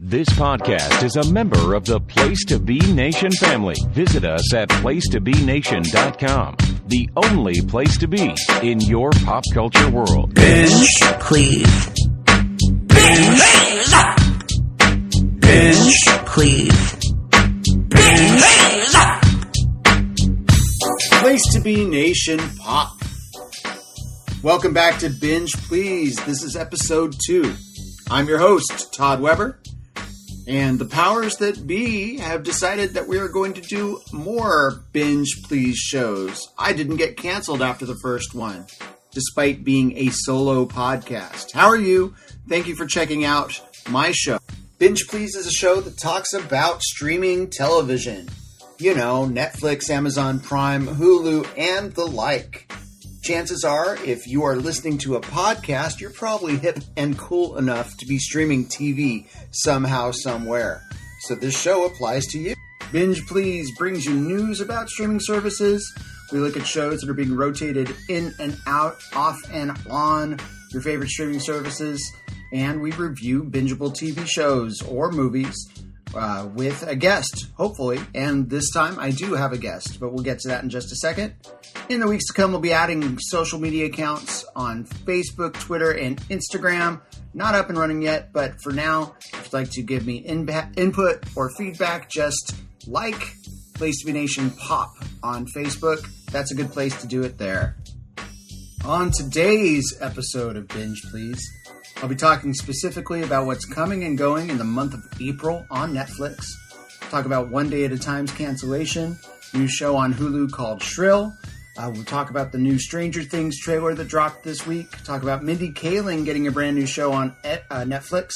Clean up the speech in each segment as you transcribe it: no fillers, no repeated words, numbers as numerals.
This podcast is a member of the Place to Be Nation family. Visit us at placetobenation.com, the only place to be in your pop culture world. Binge, please. Binge. Binge, please. Binge. Place to Be Nation Pop. Welcome back to Binge, Please. This is episode 2. I'm your host, Todd Weber, and the powers that be have decided that we are going to do more Binge, Please shows. I didn't get canceled after the first one, despite being a solo podcast. How are you? Thank you for checking out my show. Binge, Please is a show that talks about streaming television. You know, Netflix, Amazon Prime, Hulu, and the like. Chances are, if you are listening to a podcast, you're probably hip and cool enough to be streaming TV somehow, somewhere. So this show applies to you. Binge Please brings you news about streaming services. We look at shows that are being rotated in and out, off and on your favorite streaming services. And we review bingeable TV shows or movies with a guest, hopefully. And this time I do have a guest, but we'll get to that in just a second. In the weeks to come, we'll be adding social media accounts on Facebook, Twitter, and Instagram. Not up and running yet, but for now, if you'd like to give me input or feedback, just like Place to Be Nation Pop on Facebook. That's a good place to do it there. On today's episode of Binge Please, I'll be talking specifically about what's coming and going in the month of April on Netflix. Talk about One Day at a Time's cancellation, new show on Hulu called Shrill. We'll talk about the new Stranger Things trailer that dropped this week. Talk about Mindy Kaling getting a brand new show on Netflix.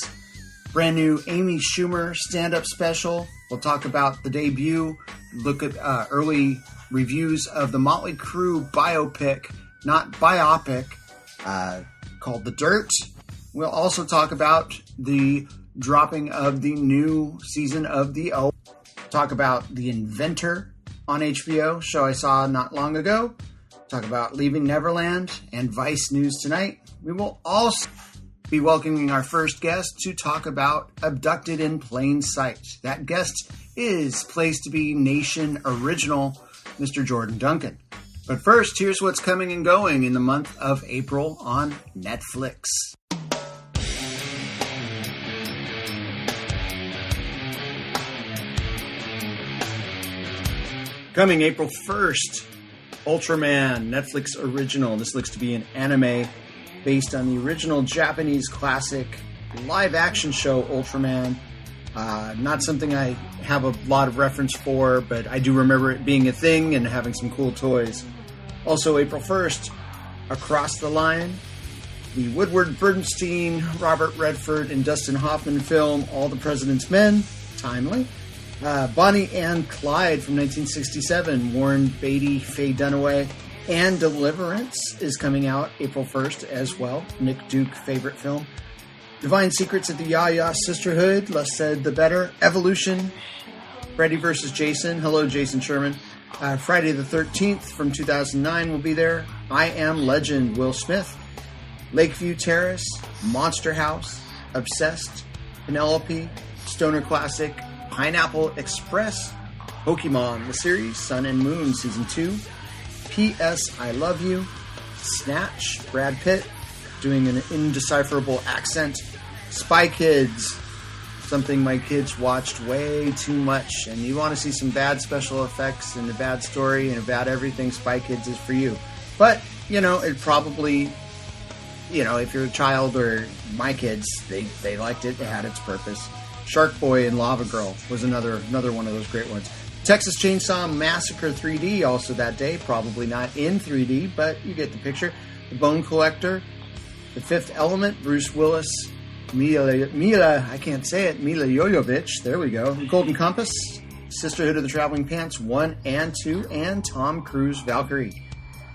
Brand new Amy Schumer stand-up special. We'll talk about the debut. Look at early reviews of the Motley Crue biopic, called The Dirt. We'll also talk about the dropping of the new season of The O. Talk about The Inventor on HBO, show I saw not long ago. Talk about Leaving Neverland and Vice News Tonight. We will also be welcoming our first guest to talk about Abducted in Plain Sight. That guest is Place to Be Nation Original, Mr. Jordan Duncan. But first, here's what's coming and going in the month of April on Netflix. Coming April 1st, Ultraman, Netflix original. This looks to be an anime based on the original Japanese classic live-action show Ultraman. Not something I have a lot of reference for, but I do remember it being a thing and having some cool toys. Also, April 1st, Across the Line, the Woodward Bernstein, Robert Redford, and Dustin Hoffman film All the President's Men, timely. Bonnie and Clyde from 1967, Warren Beatty, Faye Dunaway, and Deliverance is coming out April 1st as well. Nick Duke, favorite film. Divine Secrets of the Ya-Ya Sisterhood, less said the better. Evolution, Freddy vs. Jason, hello Jason Sherman. Friday the 13th from 2009 will be there. I Am Legend, Will Smith. Lakeview Terrace, Monster House, Obsessed, Penelope, Stoner Classic, Pineapple Express, Pokemon, the series, Sun and Moon, Season 2, P.S. I Love You, Snatch, Brad Pitt, doing an indecipherable accent, Spy Kids, something my kids watched way too much, and you want to see some bad special effects and a bad story and a bad everything, Spy Kids is for you. But, it probably, if you're a child or my kids, they liked it, it had its purpose. Shark Boy and Lava Girl was another one of those great ones. Texas Chainsaw Massacre 3D also that day. Probably not in 3D, but you get the picture. The Bone Collector. The Fifth Element, Bruce Willis. Mila Jovovich. There we go. The Golden Compass. Sisterhood of the Traveling Pants 1 and 2. And Tom Cruise Valkyrie.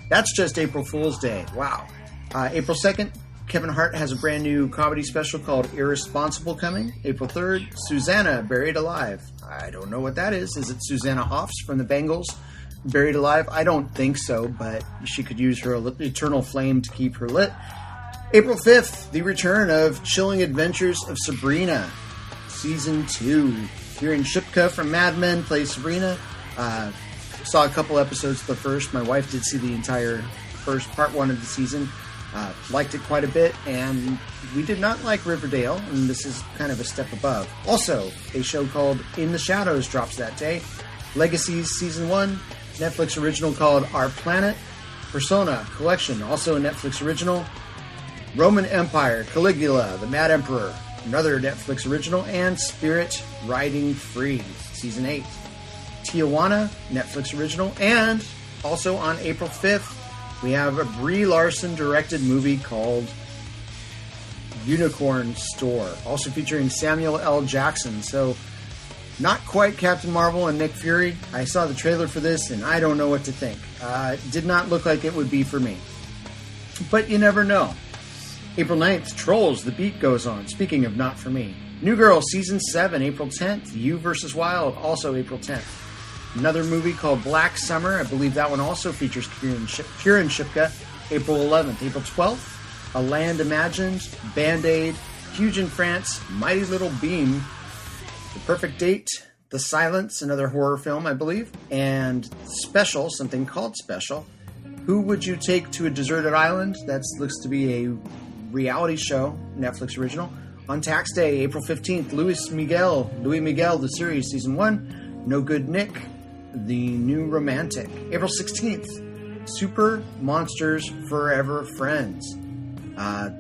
That's just April Fool's Day. Wow. April 2nd. Kevin Hart has a brand new comedy special called Irresponsible coming. April 3rd, Susanna, Buried Alive. I don't know what that is. Is it Susanna Hoffs from the Bengals? Buried Alive? I don't think so, but she could use her eternal flame to keep her lit. April 5th, the return of Chilling Adventures of Sabrina. Season 2. Kieran Shipka from Mad Men plays Sabrina. Saw a couple episodes of the first. My wife did see the entire first part 1 of the season. Liked it quite a bit, and we did not like Riverdale, and this is kind of a step above. Also, a show called In the Shadows drops that day. Legacies Season 1, Netflix original called Our Planet. Persona Collection, also a Netflix original. Roman Empire, Caligula, The Mad Emperor, another Netflix original. And Spirit Riding Free, Season 8. Tijuana, Netflix original. And also on April 5th, we have a Brie Larson directed movie called Unicorn Store, also featuring Samuel L. Jackson. So, not quite Captain Marvel and Nick Fury. I saw the trailer for this, and I don't know what to think. It did not look like it would be for me. But you never know. April 9th, Trolls, The Beat Goes On. Speaking of not for me. New Girl, Season 7, April 10th. You vs. Wild, also April 10th. Another movie called Black Summer. I believe that one also features Kieran Shipka. April 11th. April 12th, A Land Imagined, Band-Aid, Huge in France, Mighty Little Beam, The Perfect Date, The Silence, another horror film, I believe, and Special, something called Special. Who Would You Take to a Deserted Island? That looks to be a reality show, Netflix original. On Tax Day, April 15th, Louis Miguel, the series, Season 1, No Good Nick, The New Romantic. April 16th, Super Monsters Forever Friends.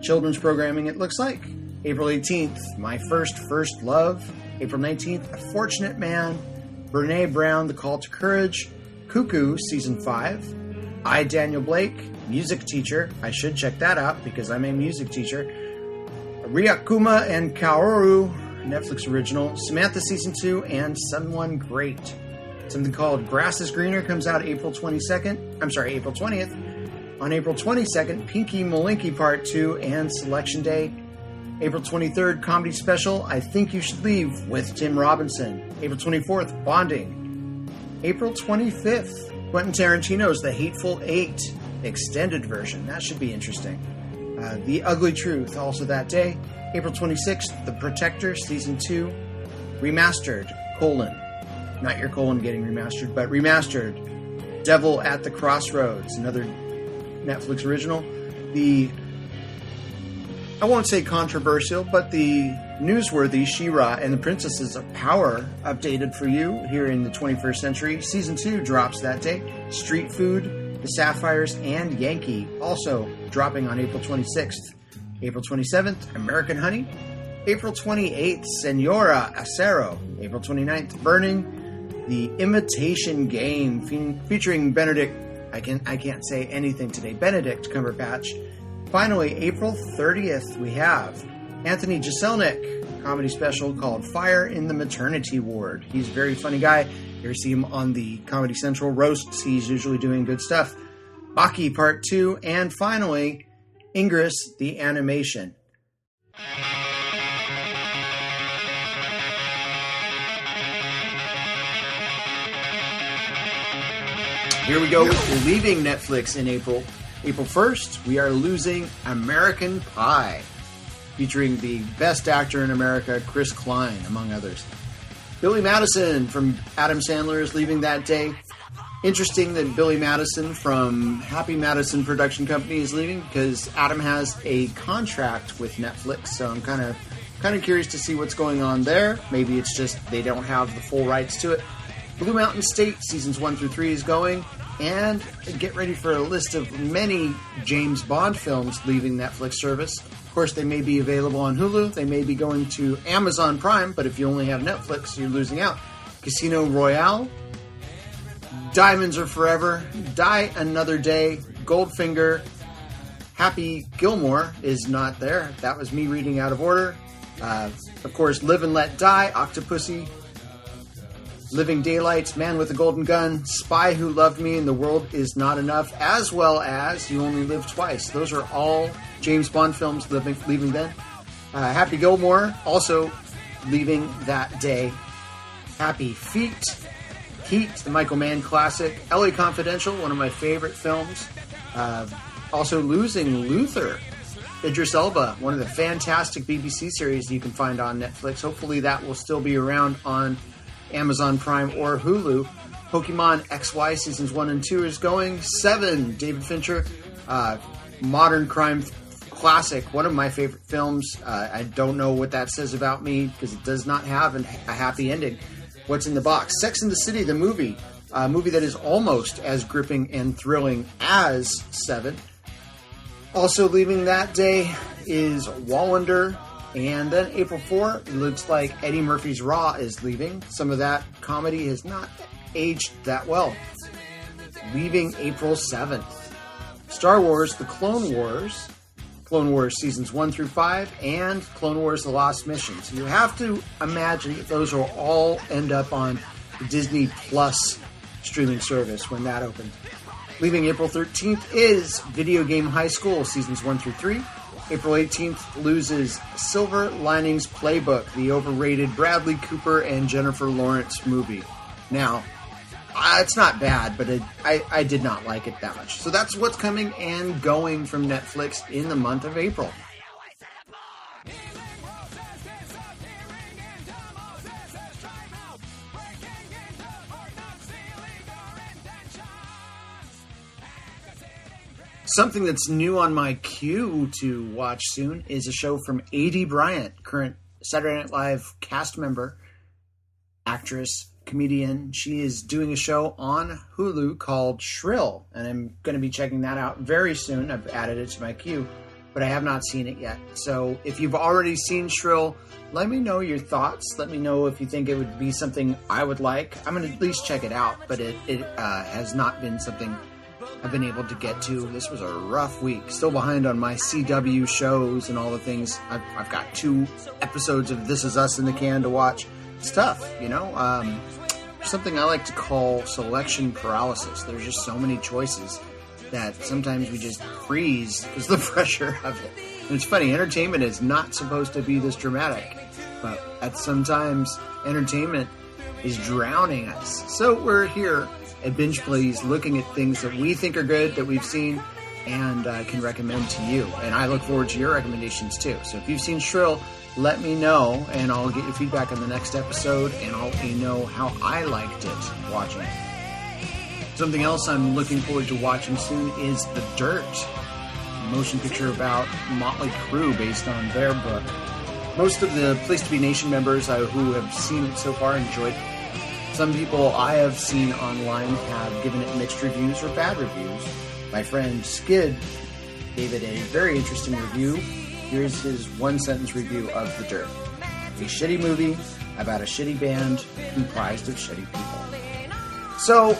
Children's programming, it looks like. April 18th, My First Love. April 19th, A Fortunate Man. Brene Brown, The Call to Courage. Cuckoo, Season 5. I, Daniel Blake, Music Teacher. I should check that out because I'm a music teacher. Ryakuma and Kaoru, Netflix original. Samantha, Season 2, and Someone Great. Something called Grass is Greener comes out April 20th. On April 22nd, Pinky Malinky Part 2 and Selection Day. April 23rd, comedy special, I Think You Should Leave with Tim Robinson. April 24th, Bonding. April 25th, Quentin Tarantino's The Hateful Eight extended version. That should be interesting. The Ugly Truth, also that day. April 26th, The Protector, Season 2. Remastered, not your colon getting remastered, but remastered. Devil at the Crossroads, another Netflix original. I won't say controversial, but the newsworthy She-Ra and the Princesses of Power updated for you here in the 21st century. Season 2 drops that day. Street Food, The Sapphires, and Yankee also dropping on April 26th. April 27th, American Honey. April 28th, Senora Acero. April 29th, Burning. The Imitation Game featuring Benedict. I can't say anything today. Benedict Cumberbatch. Finally, April 30th, we have Anthony Jeselnik, comedy special called Fire in the Maternity Ward. He's a very funny guy. You ever see him on the Comedy Central roasts? He's usually doing good stuff. Baki Part 2, and finally, Ingress, the animation. Here we go. We're leaving Netflix in April. April 1st, we are losing American Pie, featuring the best actor in America, Chris Klein, among others. Billy Madison from Adam Sandler is leaving that day. Interesting that Billy Madison from Happy Madison Production Company is leaving because Adam has a contract with Netflix, so I'm kind of curious to see what's going on there. Maybe it's just they don't have the full rights to it. Blue Mountain State, seasons 1 through 3 is going. And get ready for a list of many James Bond films leaving Netflix service. Of course, they may be available on Hulu. They may be going to Amazon Prime, but if you only have Netflix, you're losing out. Casino Royale, Diamonds Are Forever, Die Another Day, Goldfinger, Happy Gilmore is not there. That was me reading out of order. Of course, Live and Let Die, Octopussy, Living Daylights, Man with a Golden Gun, Spy Who Loved Me, and The World Is Not Enough, as well as You Only Live Twice. Those are all James Bond films leaving then. Happy Gilmore, also leaving that day. Happy Feet, Heat, the Michael Mann classic, LA Confidential, one of my favorite films. Also losing Luther Idris Elba, one of the fantastic BBC series you can find on Netflix. Hopefully that will still be around on Amazon Prime or Hulu. Pokemon XY Seasons 1 and 2 is going. 7, David Fincher, modern crime classic, one of my favorite films. I don't know what that says about me because it does not have a happy ending. What's in the box? Sex and the City, the movie. A movie that is almost as gripping and thrilling as 7. Also leaving that day is Wallander. And then April 4, it looks like Eddie Murphy's Raw is leaving. Some of that comedy has not aged that well. Leaving April 7th. Star Wars, The Clone Wars Seasons 1 through 5, and Clone Wars The Lost Mission. So you have to imagine that those will all end up on the Disney Plus streaming service when that opens. Leaving April 13th is Video Game High School Seasons 1 through 3. April 18th loses Silver Linings Playbook, the overrated Bradley Cooper and Jennifer Lawrence movie. Now, it's not bad, but I did not like it that much. So that's what's coming and going from Netflix in the month of April. Something that's new on my queue to watch soon is a show from A.D. Bryant, current Saturday Night Live cast member, actress, comedian. She is doing a show on Hulu called Shrill, and I'm going to be checking that out very soon. I've added it to my queue, but I have not seen it yet. So if you've already seen Shrill, let me know your thoughts. Let me know if you think it would be something I would like. I'm going to at least check it out, but it has not been something I've been able to get to. This was a rough week. Still behind on my CW shows and all the things. I've got 2 episodes of This Is Us in the can to watch. It's tough, you know. Something I like to call selection paralysis. There's just so many choices that sometimes we just freeze because of the pressure of it. And it's funny, entertainment is not supposed to be this dramatic, but at sometimes entertainment is drowning us. So we're here at Binge Please looking at things that we think are good, that we've seen, and can recommend to you. And I look forward to your recommendations too. So if you've seen Shrill, let me know, and I'll get your feedback on the next episode, and I'll let you know how I liked it watching it. Something else I'm looking forward to watching soon is The Dirt, a motion picture about Motley Crue based on their book. Most of the Place to Be Nation members who have seen it so far enjoyed it. Some people I have seen online have given it mixed reviews or bad reviews. My friend Skid gave it a very interesting review. Here's his 1-sentence review of The Dirt. A shitty movie about a shitty band comprised of shitty people. So,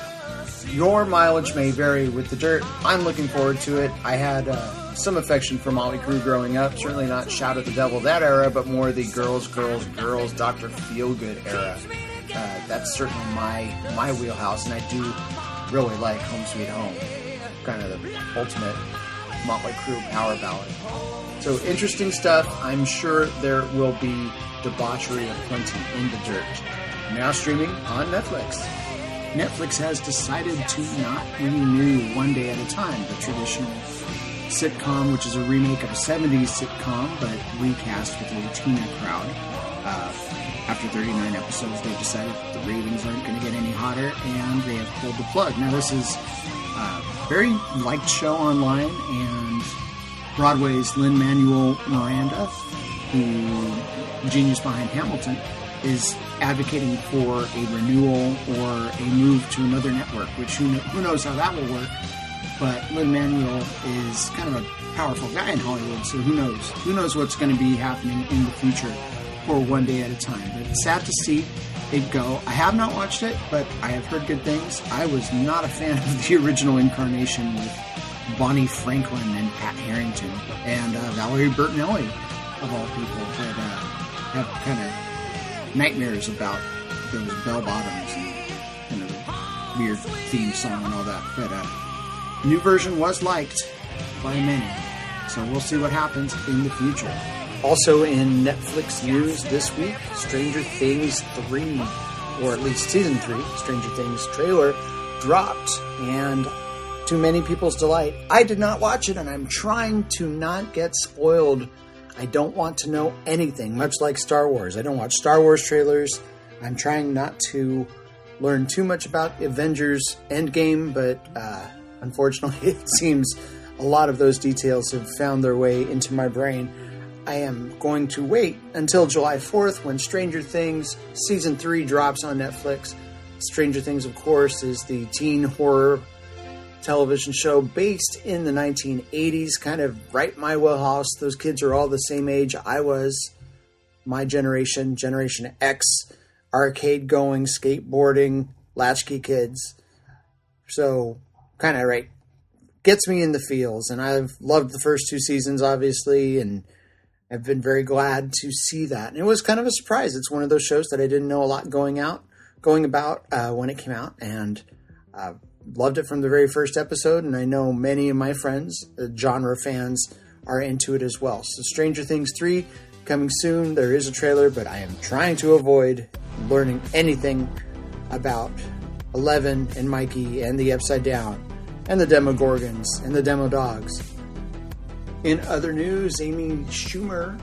your mileage may vary with The Dirt. I'm looking forward to it. I had some affection for Motley Crue growing up. Certainly not Shout at the Devil that era, but more the Girls, Dr. Feelgood era. That's certainly my wheelhouse, and I do really like Home Sweet Home. Kind of the ultimate Motley Crue power ballad. So interesting stuff. I'm sure there will be debauchery aplenty in The Dirt. Now streaming on Netflix. Netflix has decided to not renew One Day at a Time, the traditional sitcom, which is a remake of a 70s sitcom, but recast with a Latina crowd. After 39 episodes, they decided the ratings aren't going to get any hotter, and they have pulled the plug. Now, this is a very liked show online, and Broadway's Lin-Manuel Miranda, who genius behind Hamilton, is advocating for a renewal or a move to another network, which who knows how that will work. But Lin-Manuel is kind of a powerful guy in Hollywood, so who knows? Who knows what's going to be happening in the future for One Day at a Time. But it's sad to see it go. I have not watched it, but I have heard good things. I was not a fan of the original incarnation with Bonnie Franklin and Pat Harrington and Valerie Bertinelli, of all people, that have kind of nightmares about those bell bottoms and kind of a weird theme song and all that. But new version was liked by many, so we'll see what happens in the future. Also in Netflix news this week, Stranger Things 3, or at least Season 3, Stranger Things trailer dropped, and to many people's delight. I did not watch it, and I'm trying to not get spoiled. I don't want to know anything, much like Star Wars. I don't watch Star Wars trailers. I'm trying not to learn too much about Avengers Endgame, but unfortunately, it seems a lot of those details have found their way into my brain. I am going to wait until July 4th when Stranger Things Season 3 drops on Netflix. Stranger Things, of course, is the teen horror television show based in the 1980s, kind of right my wheelhouse. Those kids are all the same age I was. My generation, Generation X, arcade-going, skateboarding, latchkey kids. So, kind of right, gets me in the feels. And I've loved the first 2 seasons, obviously, and I've been very glad to see that. And it was kind of a surprise. It's one of those shows that I didn't know a lot going about when it came out, and loved it from the very first episode. And I know many of my friends, genre fans, are into it as well. So Stranger Things 3 coming soon. There is a trailer, but I am trying to avoid learning anything about Eleven and Mikey and the Upside Down and the Demogorgons and the Demo Dogs. In other news, Amy Schumer,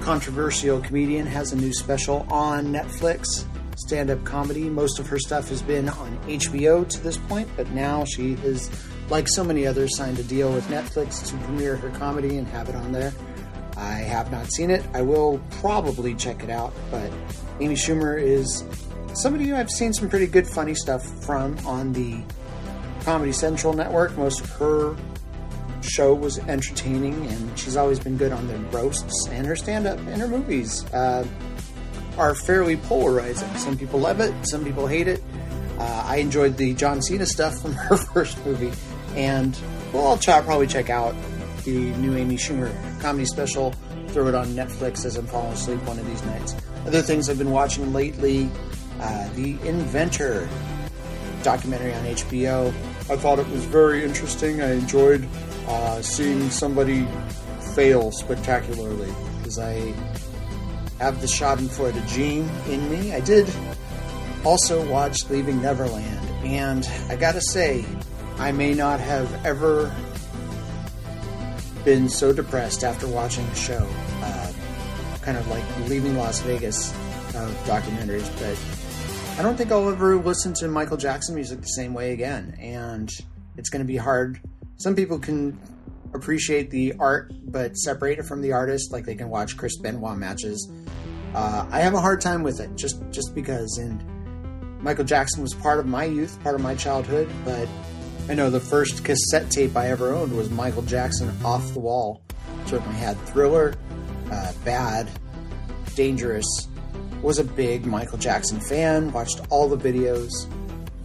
controversial comedian, has a new special on Netflix, stand-up comedy. Most of her stuff has been on HBO to this point, but now she is, like so many others, signed a deal with Netflix to premiere her comedy and have it on there. I have not seen it. I will probably check it out, but Amy Schumer is somebody who I've seen some pretty good funny stuff from on the Comedy Central network. Most of her show was entertaining, and she's always been good on the roasts, and her stand-up and her movies are fairly polarizing. Some people love it, some people hate it. I enjoyed the John Cena stuff from her first movie, and I'll probably check out the new Amy Schumer comedy special, throw it on Netflix as I'm falling asleep one of these nights. Other things I've been watching lately, The Inventor documentary on HBO. I thought it was very interesting. I enjoyed seeing somebody fail spectacularly, because I have the Schadenfreude gene in me. I did also watch Leaving Neverland, and I gotta say, I may not have ever been so depressed after watching a show, kind of like Leaving Las Vegas documentaries, but I don't think I'll ever listen to Michael Jackson music the same way again, and it's going to be hard. Some people can appreciate the art, but separate it from the artist, like they can watch Chris Benoit matches. I have a hard time with it, just because, and Michael Jackson was part of my youth, part of my childhood, but I know the first cassette tape I ever owned was Michael Jackson Off the Wall. Certainly had Thriller, Bad, Dangerous. Was a big Michael Jackson fan, watched all the videos,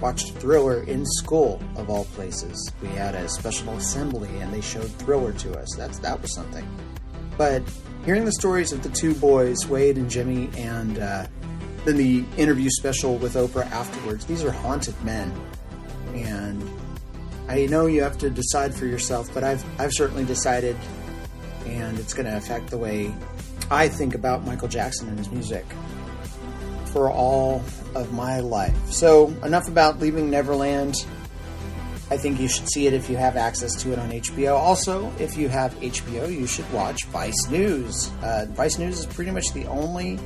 watched Thriller in school, of all places. We had a special assembly and they showed Thriller to us. That was something. But hearing the stories of the two boys, Wade and Jimmy, and then the interview special with Oprah afterwards, these are haunted men. And I know you have to decide for yourself, but I've certainly decided, and it's going to affect the way I think about Michael Jackson and his music for all of my life. So enough about Leaving Neverland. I think you should see it if you have access to it on HBO. Also, if you have HBO, you should watch Vice News. Vice News is pretty much the only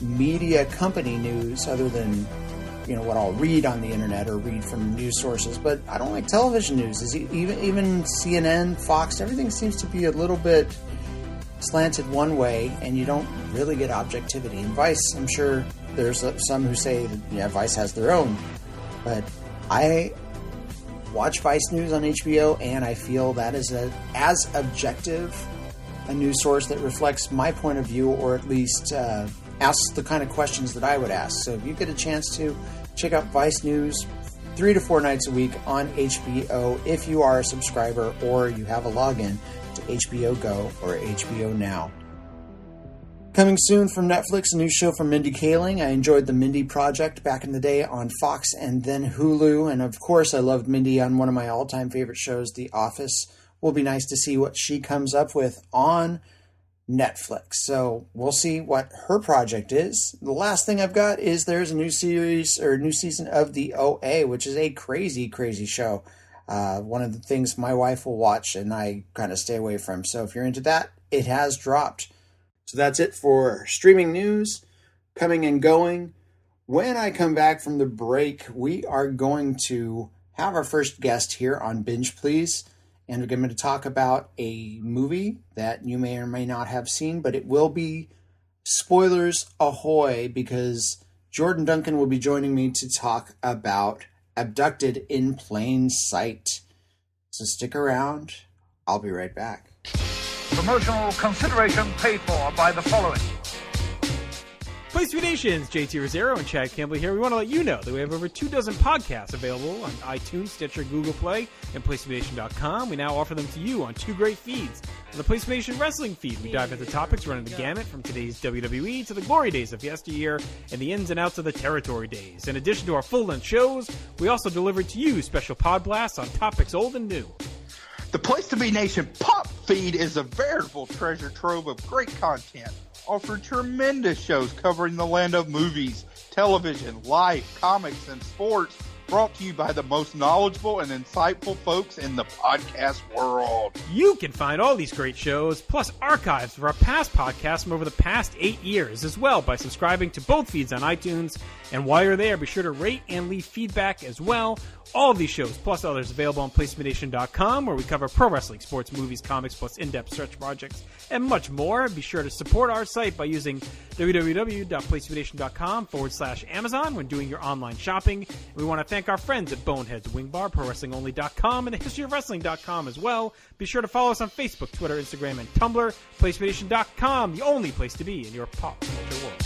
media company news, other than what I'll read on the internet or read from news sources. But I don't like television news. Even CNN, Fox, everything seems to be a little bit slanted one way, and you don't really get objectivity. In Vice, I'm sure there's some who say that, Vice has their own, but I watch Vice News on HBO, and I feel that is as objective a news source that reflects my point of view, or at least asks the kind of questions that I would ask. So if you get a chance to check out Vice News 3 to 4 nights a week on HBO, if you are a subscriber or you have a login to HBO Go or HBO Now. Coming soon from Netflix, a new show from Mindy Kaling. I enjoyed The Mindy Project back in the day on Fox and then Hulu. And of course, I loved Mindy on one of my all-time favorite shows, The Office. Will be nice to see what she comes up with on Netflix. So we'll see what her project is. The last thing I've got is there's a new series or new season of The OA, which is a crazy, crazy show. One of the things my wife will watch and I kind of stay away from. So if you're into that, it has dropped. So that's it for streaming news, coming and going. When I come back from the break, we are going to have our first guest here on Binge Please. And we're going to talk about a movie that you may or may not have seen, but it will be spoilers ahoy, because Jordan Duncan will be joining me to talk about Abducted in Plain Sight. So stick around. I'll be right back. Promotional consideration paid for by the following. Place to Be Nation's JT Rosero and Chad Campbell here. We want to let you know that we have over 24 podcasts available on iTunes, Stitcher, Google Play, and PlaceToBeNation.com. We now offer them to you on 2 great feeds. On the Place to Be Nation Wrestling feed, we dive into topics running the gamut from today's WWE to the glory days of yesteryear and the ins and outs of the territory days. In addition to our full-length shows, we also deliver to you special pod blasts on topics old and new. The Place to Be Nation Pop feed is a veritable treasure trove of great content. Offer tremendous shows covering the land of movies, television, life, comics, and sports, brought to you by the most knowledgeable and insightful folks in the podcast world. You can find all these great shows, plus archives of our past podcasts from over the past 8 years as well, by subscribing to both feeds on iTunes. And while you're there, be sure to rate and leave feedback as well. All of these shows, plus others, available on PlaceToBeNation.com, where we cover pro wrestling, sports, movies, comics, plus in-depth stretch projects, and much more. Be sure to support our site by using www.PlaceToBeNation.com/Amazon when doing your online shopping. We want to thank our friends at Boneheads Wing Bar, ProWrestlingOnly.com, and TheHistoryOfWrestling.com as well. Be sure to follow us on Facebook, Twitter, Instagram, and Tumblr. PlaceToBeNation.com, the only place to be in your pop culture world.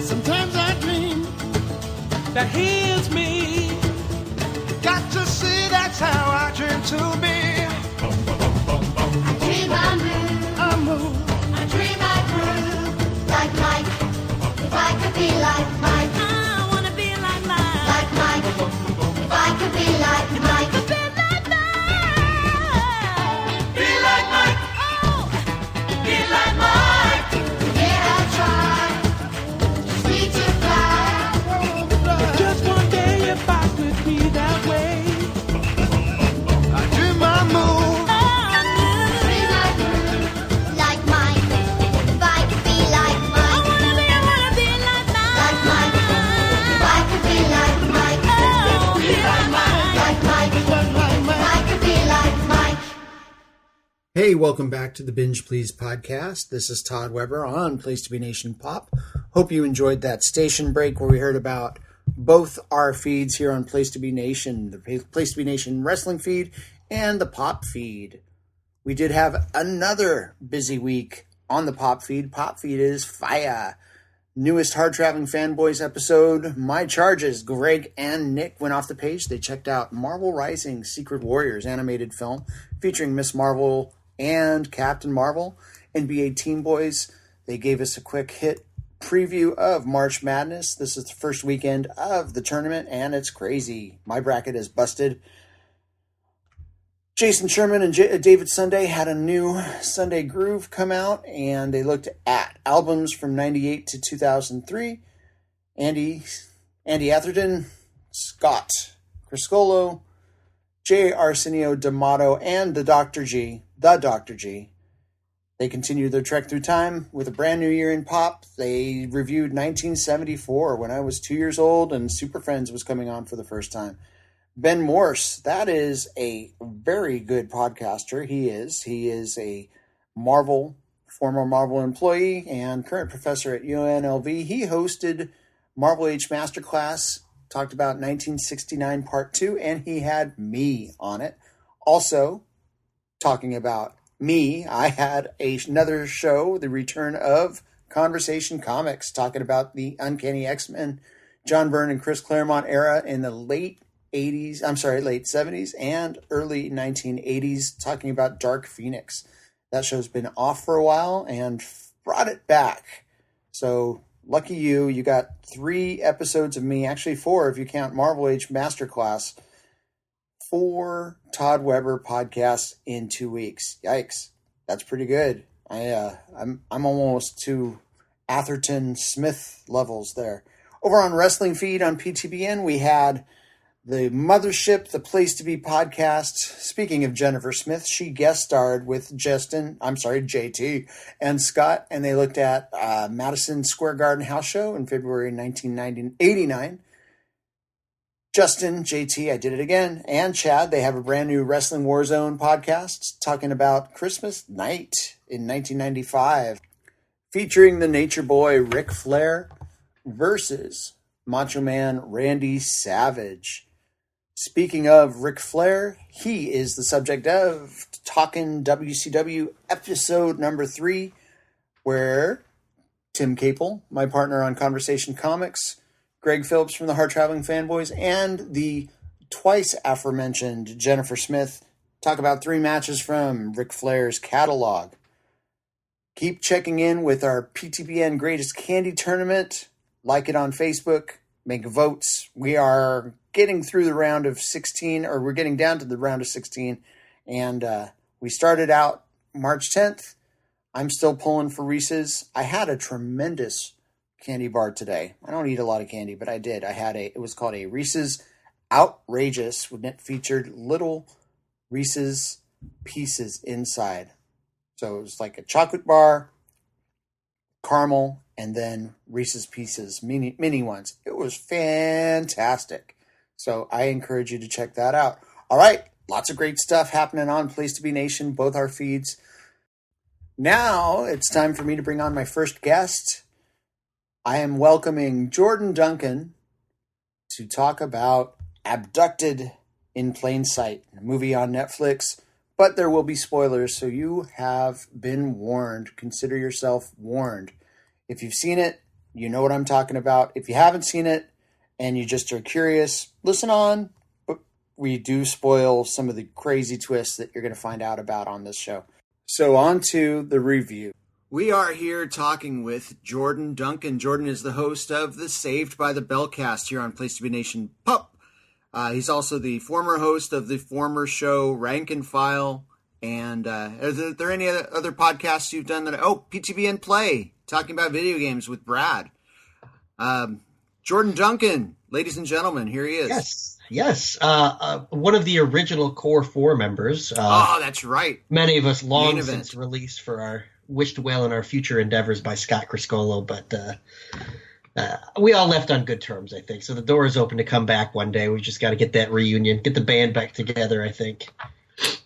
Sometimes I dream That heals me. got to see that's how I dream to be. I dream I move, I move, I dream I groove, like Mike. If I could be like Mike, I wanna be like Mike. Like Mike, if I could be like Mike, be like Mike. Be like Mike, oh, be like Mike. Yeah, I try, just need to fly. just one day if I could be that way. I dream I move, Dream I groove, like Mike. If I could be like Mike, I wanna be like Mike. Like Mike, if I could be like Mike, oh, be like Mike. Like Mike, if I could be like Mike. Hey, welcome back to the Binge Please podcast. This is Todd Weber on Place to Be Nation Pop. Hope you enjoyed that station break where we heard about both our feeds here on Place to Be Nation, the Place to Be Nation wrestling feed and the Pop feed. We did have another busy week on the Pop feed. Pop feed is fire. Newest Hard Traveling Fanboys episode, My Charges. Greg and Nick went off the page. They checked out Marvel Rising Secret Warriors animated film featuring Miss Marvel and Captain Marvel. NBA Teen Boys, they gave us a quick hit preview of March Madness. This is the first weekend of the tournament, and it's crazy. My bracket is busted. Jason Sherman and David Sunday had a new Sunday Groove come out, and they looked at albums from 98 to 2003. Andy Atherton, Scott Criscolo, J. Arsenio D'Amato, and the Dr. G. They continued their trek through time with a brand new year in pop. They reviewed 1974 when I was 2 years old and Super Friends was coming on for the first time. Ben Morse, that is a very good podcaster. He is a former Marvel employee and current professor at UNLV. He hosted Marvel Age Masterclass, talked about 1969 Part 2, and he had me on it. Also, talking about me, I had another show, the return of Conversation Comics, talking about the Uncanny X-Men, John Byrne and Chris Claremont era in the late 70s and early 1980s, talking about Dark Phoenix. That show's been off for a while and brought it back. So lucky you got 3 episodes of me, actually 4 if you count Marvel Age Masterclass, 4 Todd Weber podcasts in 2 weeks. Yikes. That's pretty good. I'm almost to Atherton Smith levels there. Over on Wrestling Feed on PTBN, we had the Mothership, the Place to Be podcast. Speaking of Jennifer Smith, she guest starred with JT and Scott, and they looked at Madison Square Garden house show in February 1989. Justin, JT, I did it again, and Chad, they have a brand new Wrestling Warzone podcast talking about Christmas night in 1995, featuring the Nature Boy Ric Flair versus Macho Man Randy Savage. Speaking of Ric Flair, he is the subject of Talkin' WCW episode number 3, where Tim Capel, my partner on Conversation Comics, Greg Phillips from the Heart Traveling Fanboys, and the twice aforementioned Jennifer Smith talk about 3 matches from Ric Flair's catalog. Keep checking in with our PTBN Greatest Candy Tournament. Like it on Facebook. Make votes. We are getting through the round of 16, or we're getting down to the round of 16. And we started out March 10th. I'm still pulling for Reese's. I had a tremendous candy bar today. I don't eat a lot of candy, but I did. It was called a Reese's Outrageous, when it featured little Reese's Pieces inside. So it was like a chocolate bar, caramel, and then Reese's Pieces, mini ones. It was fantastic. So I encourage you to check that out. All right, lots of great stuff happening on Place to Be Nation, both our feeds. Now it's time for me to bring on my first guest. I am welcoming Jordan Duncan to talk about Abducted in Plain Sight, a movie on Netflix, but there will be spoilers, so you have been warned. Consider yourself warned. If you've seen it, you know what I'm talking about. If you haven't seen it and you just are curious, listen on, but we do spoil some of the crazy twists that you're going to find out about on this show. So on to the review. We are here talking with Jordan Duncan. Jordan is the host of the Saved by the Bell cast here on Place to Be Nation Pup. He's also the former host of the former show Rank and File. And are there any other podcasts you've done PTBN Play, talking about video games with Brad. Jordan Duncan, ladies and gentlemen, here he is. Yes. One of the original Core 4 members. That's right. Many of us long since released for our Wish to Well in Our Future Endeavors by Scott Criscolo, but we all left on good terms, I think. So the door is open to come back one day. We just got to get that reunion, get the band back together, I think.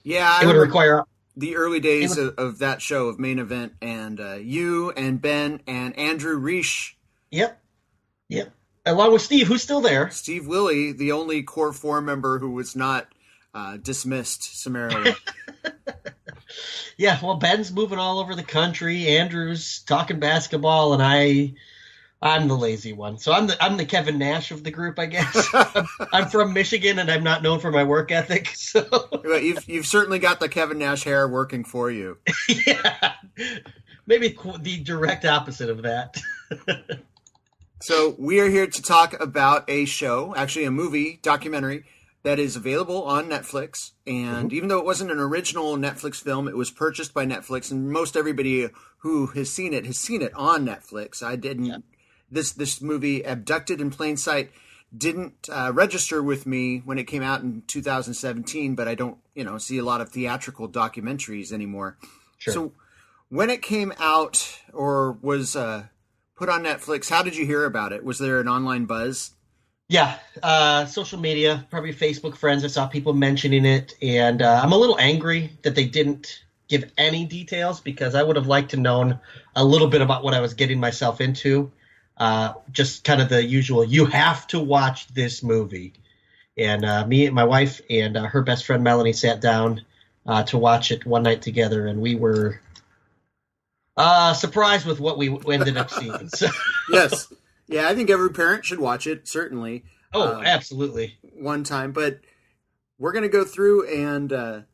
Yeah, it would require the early days of that show, of Main Event, and you and Ben and Andrew Reish. Yep. Along with Steve, who's still there. Steve Willie, the only Core 4 member who was not dismissed summarily. Yeah, well, Ben's moving all over the country. Andrew's talking basketball, and I'm the lazy one. So I'm the Kevin Nash of the group, I guess. I'm from Michigan, and I'm not known for my work ethic. So you've certainly got the Kevin Nash hair working for you. Yeah, maybe the direct opposite of that. So we are here to talk about a show, actually a movie documentary, that is available on Netflix. And even though it wasn't an original Netflix film, it was purchased by Netflix, and most everybody who has seen it on Netflix. I didn't. Yeah. This movie, Abducted in Plain Sight, didn't register with me when it came out in 2017, but I don't, see a lot of theatrical documentaries anymore. Sure. So when it came out or was put on Netflix, how did you hear about it? Was there an online buzz? Yeah, social media, probably Facebook friends. I saw people mentioning it, and I'm a little angry that they didn't give any details, because I would have liked to known a little bit about what I was getting myself into. Just kind of the usual, you have to watch this movie. And me and my wife and her best friend Melanie sat down to watch it one night together, and we were surprised with what we ended up seeing. So. Yes. Yeah, I think every parent should watch it, certainly. Oh, absolutely. One time. But we're going to go through, and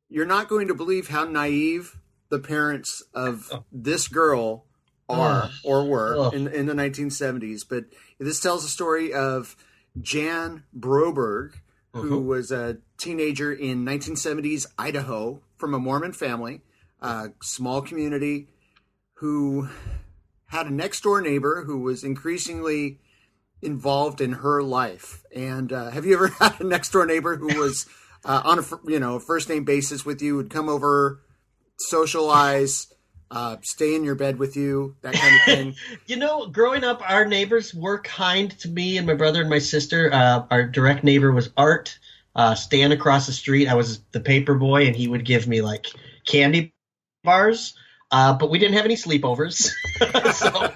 you're not going to believe how naive the parents of this girl are or were in the 1970s. But this tells the story of Jan Broberg, who was a teenager in 1970s Idaho from a Mormon family. small community, who had a next door neighbor who was increasingly involved in her life. And have you ever had a next door neighbor who was on a first name basis with you, would come over, socialize, stay in your bed with you, that kind of thing? Growing up, our neighbors were kind to me and my brother and my sister. Our direct neighbor was Art, staying across the street. I was the paper boy, and he would give me like candy bars. But we didn't have any sleepovers. So,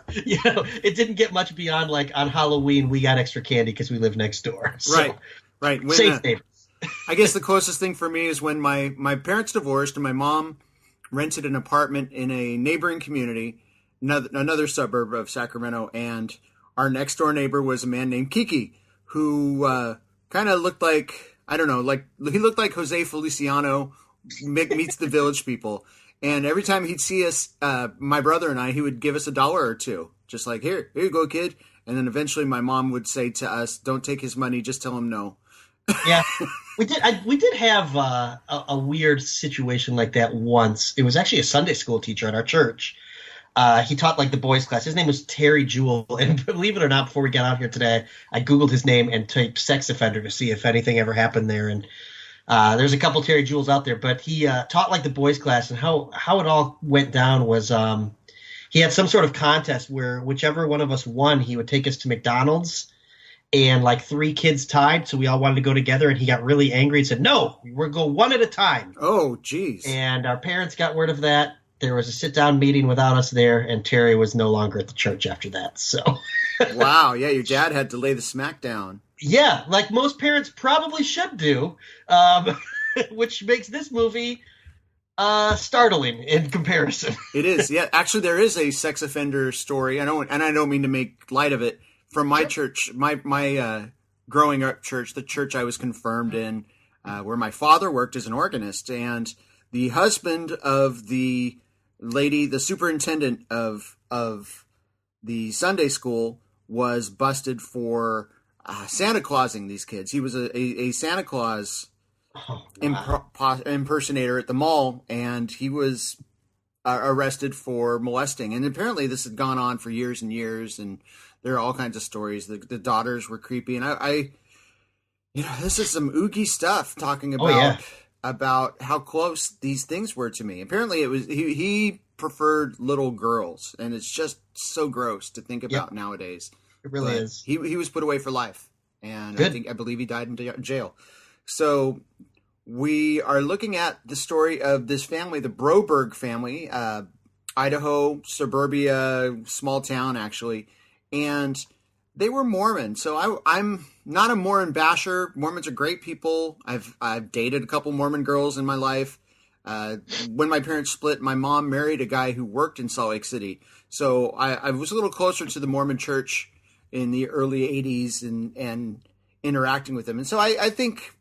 it didn't get much beyond like on Halloween, we got extra candy because we lived next door. So, right. Safe neighbors. I guess the closest thing for me is when my parents divorced and my mom rented an apartment in a neighboring community, another suburb of Sacramento, and our next door neighbor was a man named Kiki, who kind of looked like, I don't know, like he looked like Jose Feliciano meets the Village People. And every time he'd see us, my brother and I, he would give us $1 or $2, just like, here you go, kid. And then eventually my mom would say to us, don't take his money, just tell him no. Yeah, we did have a weird situation like that once. It was actually a Sunday school teacher at our church. He taught like the boys class. His name was Terry Jewell. And believe it or not, before we got out here today, I Googled his name and typed sex offender to see if anything ever happened there. And there's a couple Terry Jewells out there, but he taught like the boys class. And how it all went down was he had some sort of contest where whichever one of us won, he would take us to McDonald's. And like 3 kids tied, so we all wanted to go together, and he got really angry and said, no, we're going one at a time. Oh, geez. And our parents got word of that. There was a sit-down meeting without us there, and Terry was no longer at the church after that. So, wow, yeah, your dad had to lay the smack down. Yeah, like most parents probably should do, which makes this movie startling in comparison. It is, yeah. Actually, there is a sex offender story. I don't mean to make light of it. From my church, my growing up church, the church I was confirmed in, where my father worked as an organist, and the husband of the lady, the superintendent of the Sunday school, was busted for Santa Clausing these kids. He was a Santa Claus impersonator at the mall, and he was arrested for molesting. And apparently this had gone on for years and years, and there are all kinds of stories. The daughters were creepy, and I this is some oogie stuff talking about how close these things were to me. Apparently, it was he preferred little girls, and it's just so gross to think about nowadays. It really is. He was put away for life, and I believe he died in jail. So we are looking at the story of this family, the Broberg family, Idaho, suburbia, small town actually. And they were Mormon. So I'm not a Mormon basher. Mormons are great people. I've dated a couple Mormon girls in my life. When my parents split, my mom married a guy who worked in Salt Lake City. So I was a little closer to the Mormon church in the early 80s and interacting with them. And so I think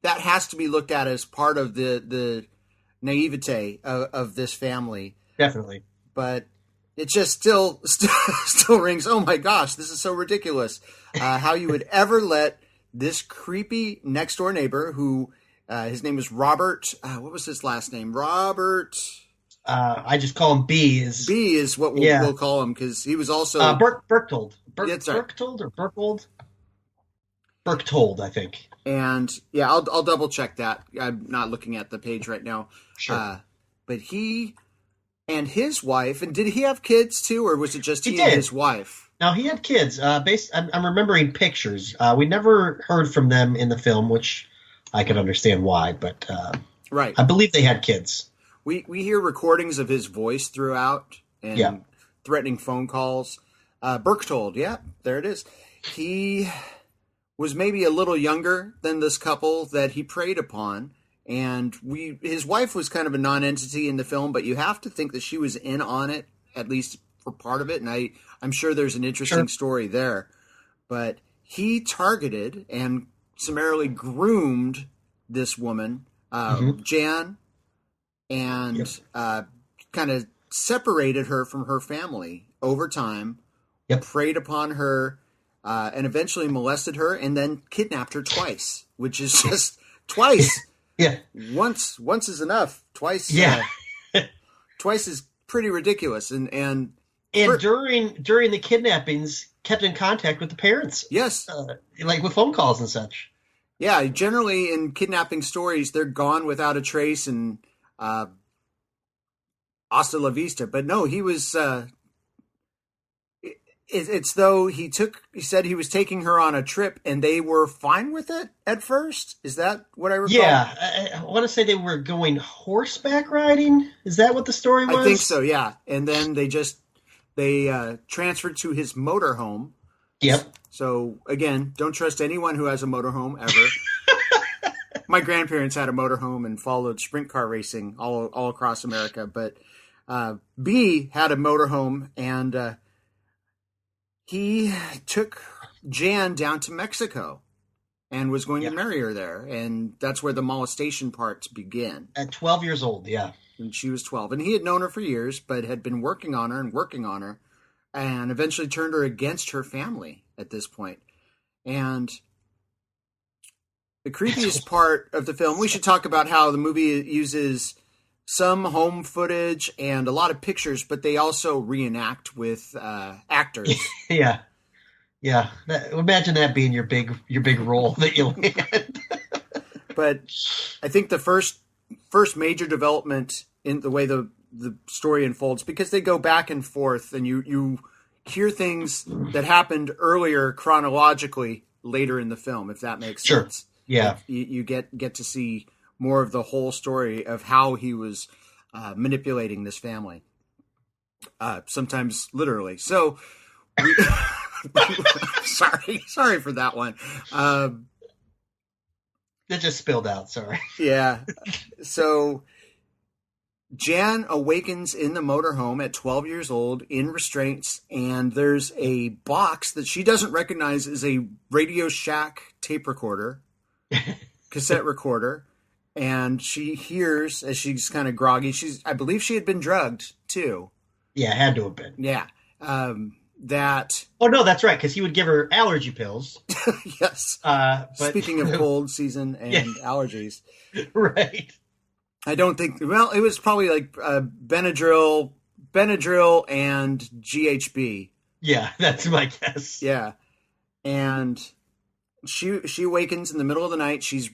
that has to be looked at as part of the naivete of this family. Definitely. But it just still rings, oh my gosh, this is so ridiculous. How you would ever let this creepy next door neighbor who, his name was Robert, what was his last name? Robert. I just call him B. B is what we'll call him, because he was also. Berchtold. That's right. Berchtold or Berchtold? Berchtold, I think. And yeah, I'll double check that. I'm not looking at the page right now. Sure. But he and his wife, and did he have kids too, or was it just he and his wife? No, he had kids. I'm remembering pictures. We never heard from them in the film, which I could understand why, but right. I believe they had kids. We hear recordings of his voice throughout and threatening phone calls. Berchtold, there it is. He was maybe a little younger than this couple that he preyed upon. And his wife was kind of a non-entity in the film, but you have to think that she was in on it, at least for part of it. And I'm sure there's an interesting story there. But he targeted and summarily groomed this woman, Jan, and kind of separated her from her family over time, preyed upon her, and eventually molested her and then kidnapped her twice, which is just twice. Yeah. Once is enough. Twice. Yeah. Twice is pretty ridiculous. And during the kidnappings, kept in contact with the parents. Yes. Like with phone calls and such. Yeah. Generally in kidnapping stories, they're gone without a trace and hasta la vista. But no, he was. It's though he said he was taking her on a trip and they were fine with it at first. Is that what I recall? Yeah, I want to say they were going horseback riding. Is that what the story was? I think so, yeah. And then they transferred to his motorhome. Yep. So again, don't trust anyone who has a motorhome ever. My grandparents had a motorhome and followed sprint car racing all across America. But B had a motorhome and he took Jan down to Mexico and was going to marry her there. And that's where the molestation parts begin. At 12 years old, yeah. And she was 12. And he had known her for years, but had been working on her and eventually turned her against her family at this point. And the creepiest part of the film, we should talk about how the movie uses some home footage and a lot of pictures, but they also reenact with actors. Yeah. Imagine that being your big role that you had. But I think the first major development in the way the story unfolds, because they go back and forth, and you hear things that happened earlier chronologically later in the film, if that makes sense. Yeah, you get to see more of the whole story of how he was manipulating this family, sometimes literally. So, sorry for that one. It just spilled out. Sorry. Yeah. So Jan awakens in the motorhome at 12 years old in restraints, and there's a box that she doesn't recognize as a Radio Shack tape recorder, cassette recorder. And she hears, as she's kind of groggy, I believe she had been drugged too. Yeah, had to have been. Yeah. That. Oh no, that's right, because he would give her allergy pills. Yes. But... Speaking of cold season and allergies. Right. I don't think. Well, it was probably like Benadryl, and GHB. Yeah, that's my guess. Yeah, and she awakens in the middle of the night. She's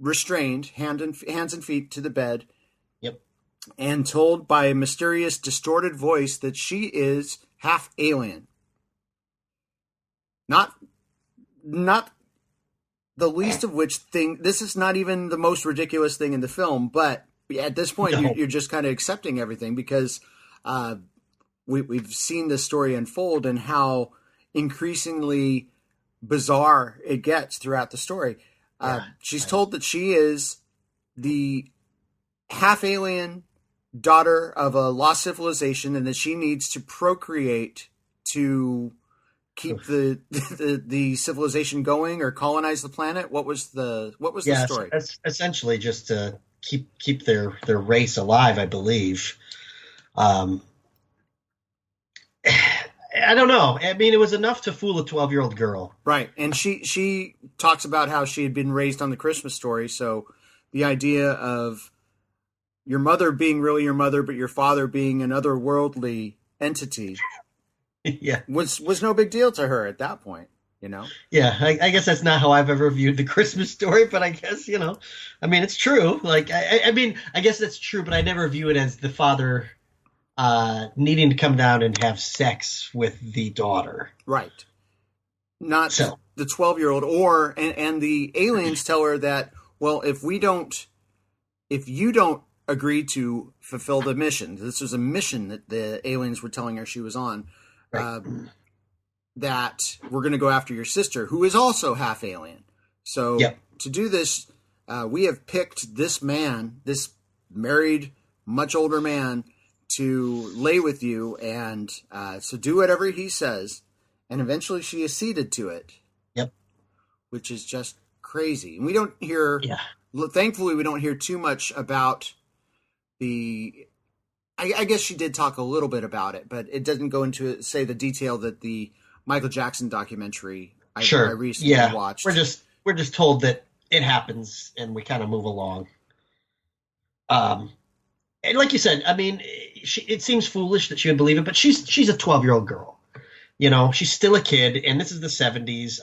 restrained, hands and feet to the bed. Yep. And told by a mysterious, distorted voice that she is half alien. Not the least of which thing. This is not even the most ridiculous thing in the film, but at this point, you're just kind of accepting everything because we've seen this story unfold and how increasingly bizarre it gets throughout the story. She's told that she is the half alien daughter of a lost civilization and that she needs to procreate to keep the civilization going or colonize the planet. What was the story? Essentially just to keep their race alive, I believe. I don't know. I mean, it was enough to fool a 12-year-old girl. Right. And she talks about how she had been raised on the Christmas Story. So the idea of your mother being really your mother, but your father being an otherworldly entity was no big deal to her at that point, you know? Yeah, I guess that's not how I've ever viewed the Christmas Story, but I guess, I mean, it's true. Like, I mean, I guess that's true, but I never view it as the father needing to come down and have sex with the daughter. Right. Not the 12-year-old and the aliens tell her that, well, if you don't agree to fulfill the mission, this was a mission that the aliens were telling her she was on, right. That we're going to go after your sister, who is also half alien. So to do this, we have picked this man, this married, much older man, to lay with you, and so do whatever he says. And eventually she acceded to it. Yep. Which is just crazy. And we don't hear, thankfully we don't hear too much about I guess she did talk a little bit about it, but it doesn't go into, say, the detail that the Michael Jackson documentary I recently watched. We're just told that it happens, and we kind of move along. And like you said, I mean, it seems foolish that she would believe it, but she's a 12-year-old girl. You know, she's still a kid, and this is the 70s.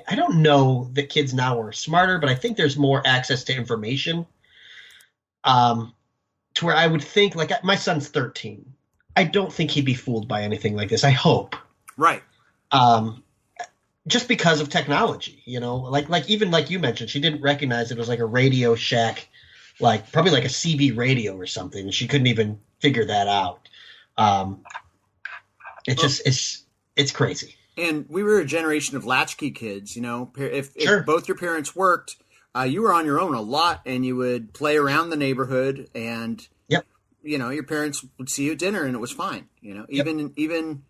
I don't know that kids now are smarter, but I think there's more access to information. To where I would think, like, my son's 13. I don't think he'd be fooled by anything like this. I hope. Right. Just because of technology, you know, like even like you mentioned, she didn't recognize it was like a Radio Shack, like probably like a CB radio or something. And she couldn't even figure that out. It's crazy. And we were a generation of latchkey kids, you know, if both your parents worked, you were on your own a lot, and you would play around the neighborhood, and, you know, your parents would see you at dinner, and it was fine. You know, even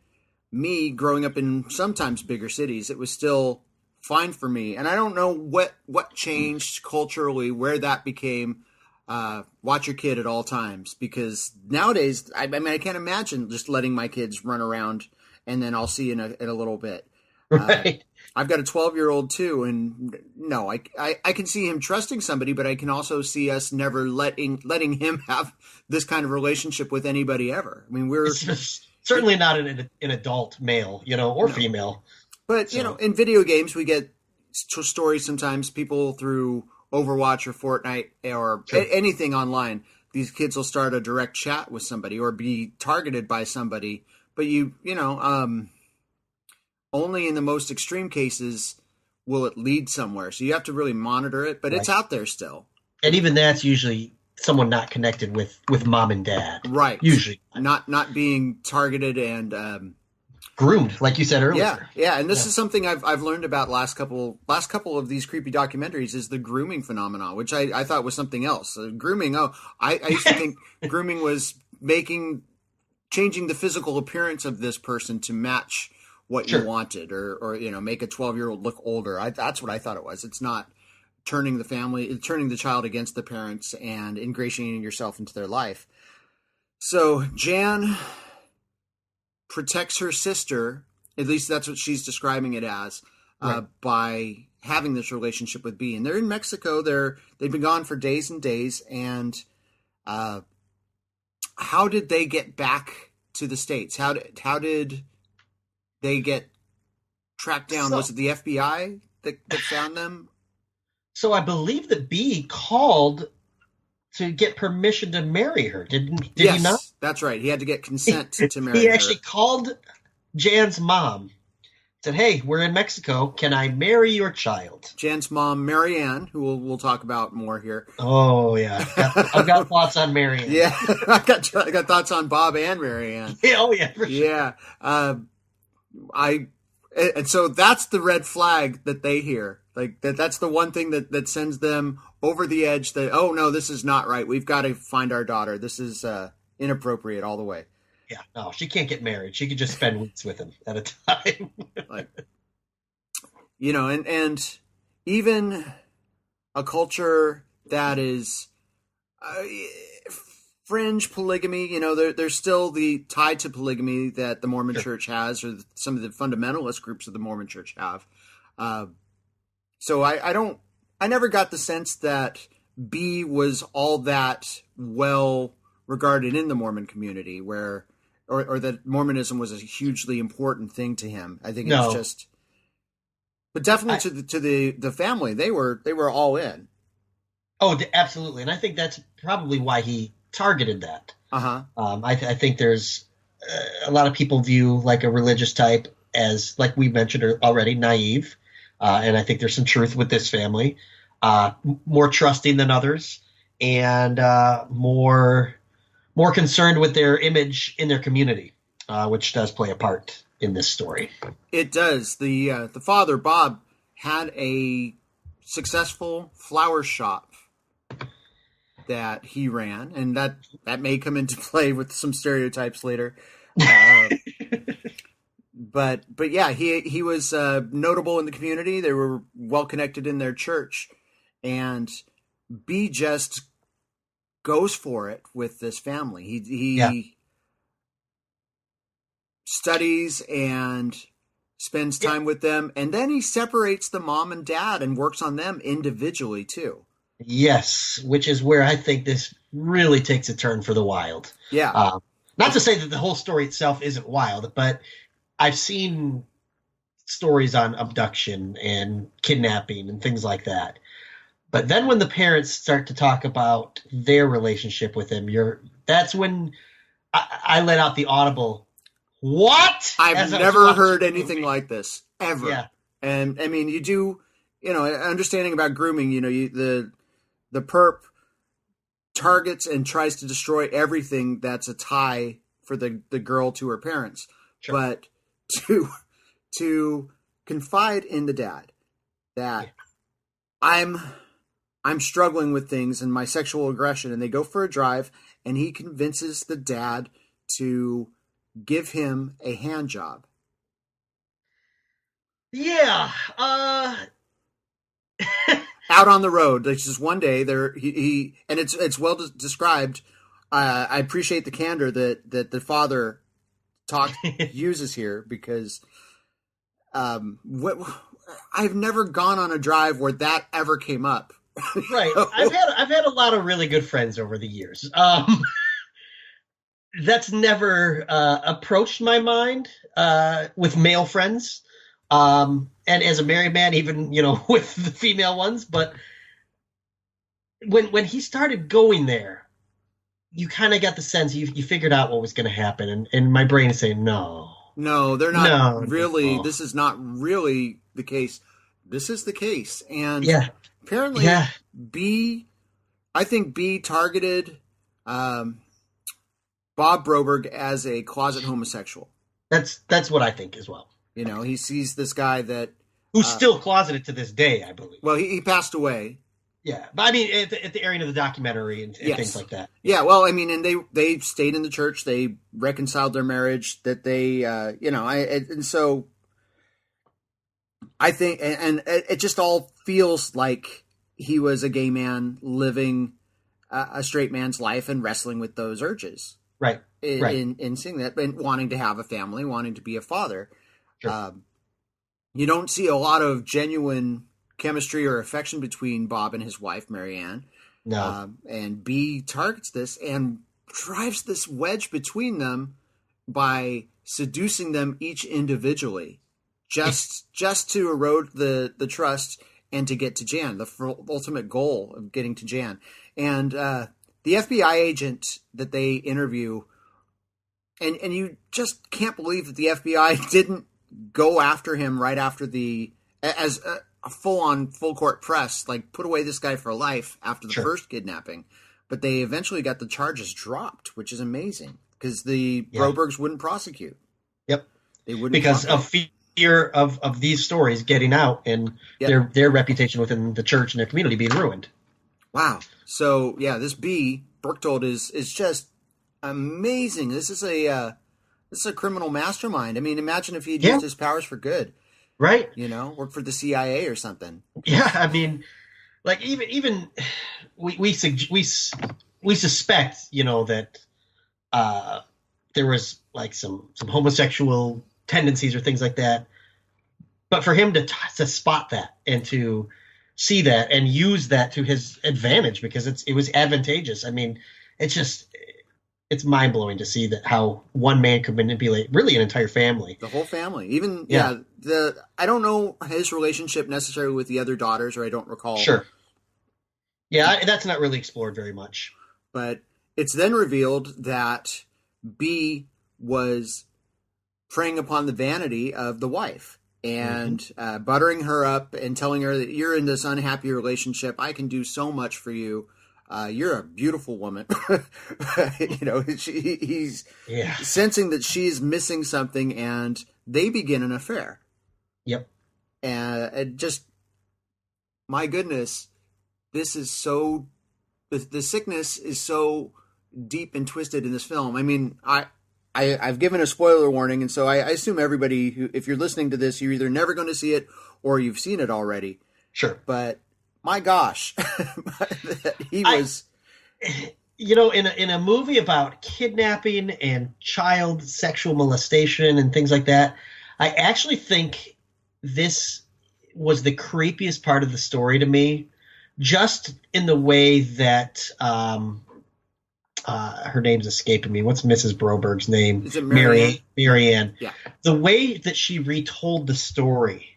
me growing up in sometimes bigger cities, it was still fine for me. And I don't know what changed culturally, where that became watch your kid at all times. Because nowadays, I mean, I can't imagine just letting my kids run around and then I'll see you in a little bit. Right. I've got a 12-year-old too, and no, I can see him trusting somebody, but I can also see us never letting him have this kind of relationship with anybody ever. I mean, we're certainly not an adult male, you know, or female. But, you know, in video games, we get stories sometimes, people through Overwatch or Fortnite or anything online. These kids will start a direct chat with somebody or be targeted by somebody. But only in the most extreme cases will it lead somewhere. So you have to really monitor it, but it's out there still. And even that's usually someone not connected with mom and dad. Right. Usually. Not being targeted and groomed, like you said earlier. Yeah. And this is something I've learned about last couple of these creepy documentaries is the grooming phenomenon, which I thought was something else. Grooming. I used to think grooming was changing the physical appearance of this person to match what you wanted, or you know, make a 12-year-old look older. That's what I thought it was. It's not turning the child against the parents and ingratiating yourself into their life. So Jan protects her sister, at least that's what she's describing it as, by having this relationship with B. And they're in Mexico. They've been gone for days and days. And how did they get back to the States? How did they get tracked down? Was it the FBI that found them? So I believe that B called to get permission to marry her. Did he not? That's right. He had to get consent to marry her. He actually called Jan's mom. Said, "Hey, we're in Mexico. Can I marry your child?" Jan's mom, Marianne, who we'll talk about more here. Oh yeah, I've got thoughts on Marianne. Yeah, I got thoughts on Bob and Marianne. Yeah, oh yeah, for sure. Yeah, and so that's the red flag that they hear. Like that's the one thing that sends them over the edge. That, oh no, this is not right. We've got to find our daughter. This is inappropriate all the way. Yeah, no, she can't get married. She could just spend weeks with him at a time. Like, you know, and even a culture that is fringe polygamy, you know, there's still the tie to polygamy that the Mormon Church has, or some of the fundamentalist groups of the Mormon Church have. So I never got the sense that B was all that well regarded in the Mormon community, or that Mormonism was a hugely important thing to him. I think it was just, but definitely to the family, they were all in. Oh, absolutely. And I think that's probably why he targeted that. I think there's a lot of people view like a religious type as, like we mentioned already, naive. And I think there's some truth with this family, more trusting than others, and more concerned with their image in their community, which does play a part in this story. It does. The father, Bob, had a successful flower shop that he ran, and that may come into play with some stereotypes later. But yeah, he was notable in the community. They were well connected in their church, and B just goes for it with this family. He studies and spends time with them, and then he separates the mom and dad and works on them individually too. Yes, which is where I think this really takes a turn for the wild. Yeah. Not to say that the whole story itself isn't wild, but I've seen stories on abduction and kidnapping and things like that. But then when the parents start to talk about their relationship with him, that's when I let out the audible, what? I've never heard anything like this, ever. Yeah. And, I mean, you do, understanding about grooming, the perp targets and tries to destroy everything that's a tie for the girl to her parents. Sure. But to confide in the dad that I'm struggling with things and my sexual aggression, and they go for a drive, and he convinces the dad to give him a hand job. Yeah. Out on the road, it's just one day there. He and it's well described. I appreciate the candor that the father uses here, because I've never gone on a drive where that ever came up. Right. I've had a lot of really good friends over the years. That's never approached my mind with male friends. And as a married man, even, with the female ones. But when he started going there, you kind of got the sense you figured out what was going to happen. And my brain is saying, no, they're not really. No. This is not really the case. This is the case. And apparently I think B targeted Bob Broberg as a closet homosexual. That's what I think as well. He sees this guy who's still closeted to this day, I believe. Well, he passed away. Yeah, but I mean, at the airing of the documentary and things like that. Yeah, well, I mean, and they stayed in the church. They reconciled their marriage. That they, and so I think, and it just all feels like he was a gay man living a straight man's life and wrestling with those urges. Right. In seeing that, and wanting to have a family, wanting to be a father. Sure. You don't see a lot of genuine chemistry or affection between Bob and his wife, Marianne. No. And B targets this and drives this wedge between them by seducing them each individually, just to erode the trust and to get to Jan, the ultimate goal of getting to Jan. And the FBI agent that they interview, and you just can't believe that the FBI didn't go after him right after as a full court press, like put away this guy for life after the first kidnapping. But they eventually got the charges dropped, which is amazing because the Brobergs wouldn't prosecute. Yep. They wouldn't, because of fear of these stories getting out and their reputation within the church and their community being ruined. Wow. So this B Berchtold is just amazing. This is a criminal mastermind. I mean, imagine if he had used his powers for good. Right. Work for the CIA or something. Yeah, I mean, like even we suspect, that there was like some homosexual tendencies or things like that. But for him to spot that and to see that and use that to his advantage because it was advantageous. I mean, it's mind blowing to see that how one man could manipulate really an entire family. The whole family. Even I don't know his relationship necessarily with the other daughters, or I don't recall. Sure. Yeah, that's not really explored very much. But it's then revealed that B was preying upon the vanity of the wife and buttering her up and telling her that you're in this unhappy relationship. I can do so much for you. You're a beautiful woman. He's sensing that she's missing something, and they begin an affair. Yep. And it just, my goodness, this is so, the sickness is so deep and twisted in this film. I mean, I've given a spoiler warning, and so I assume everybody who, if you're listening to this, you're either never going to see it or you've seen it already. Sure. But my gosh, he was. In a movie about kidnapping and child sexual molestation and things like that, I actually think this was the creepiest part of the story to me, just in the way that her name's escaping me. What's Mrs. Broberg's name? Is it Marianne? Marianne. Yeah. The way that she retold the story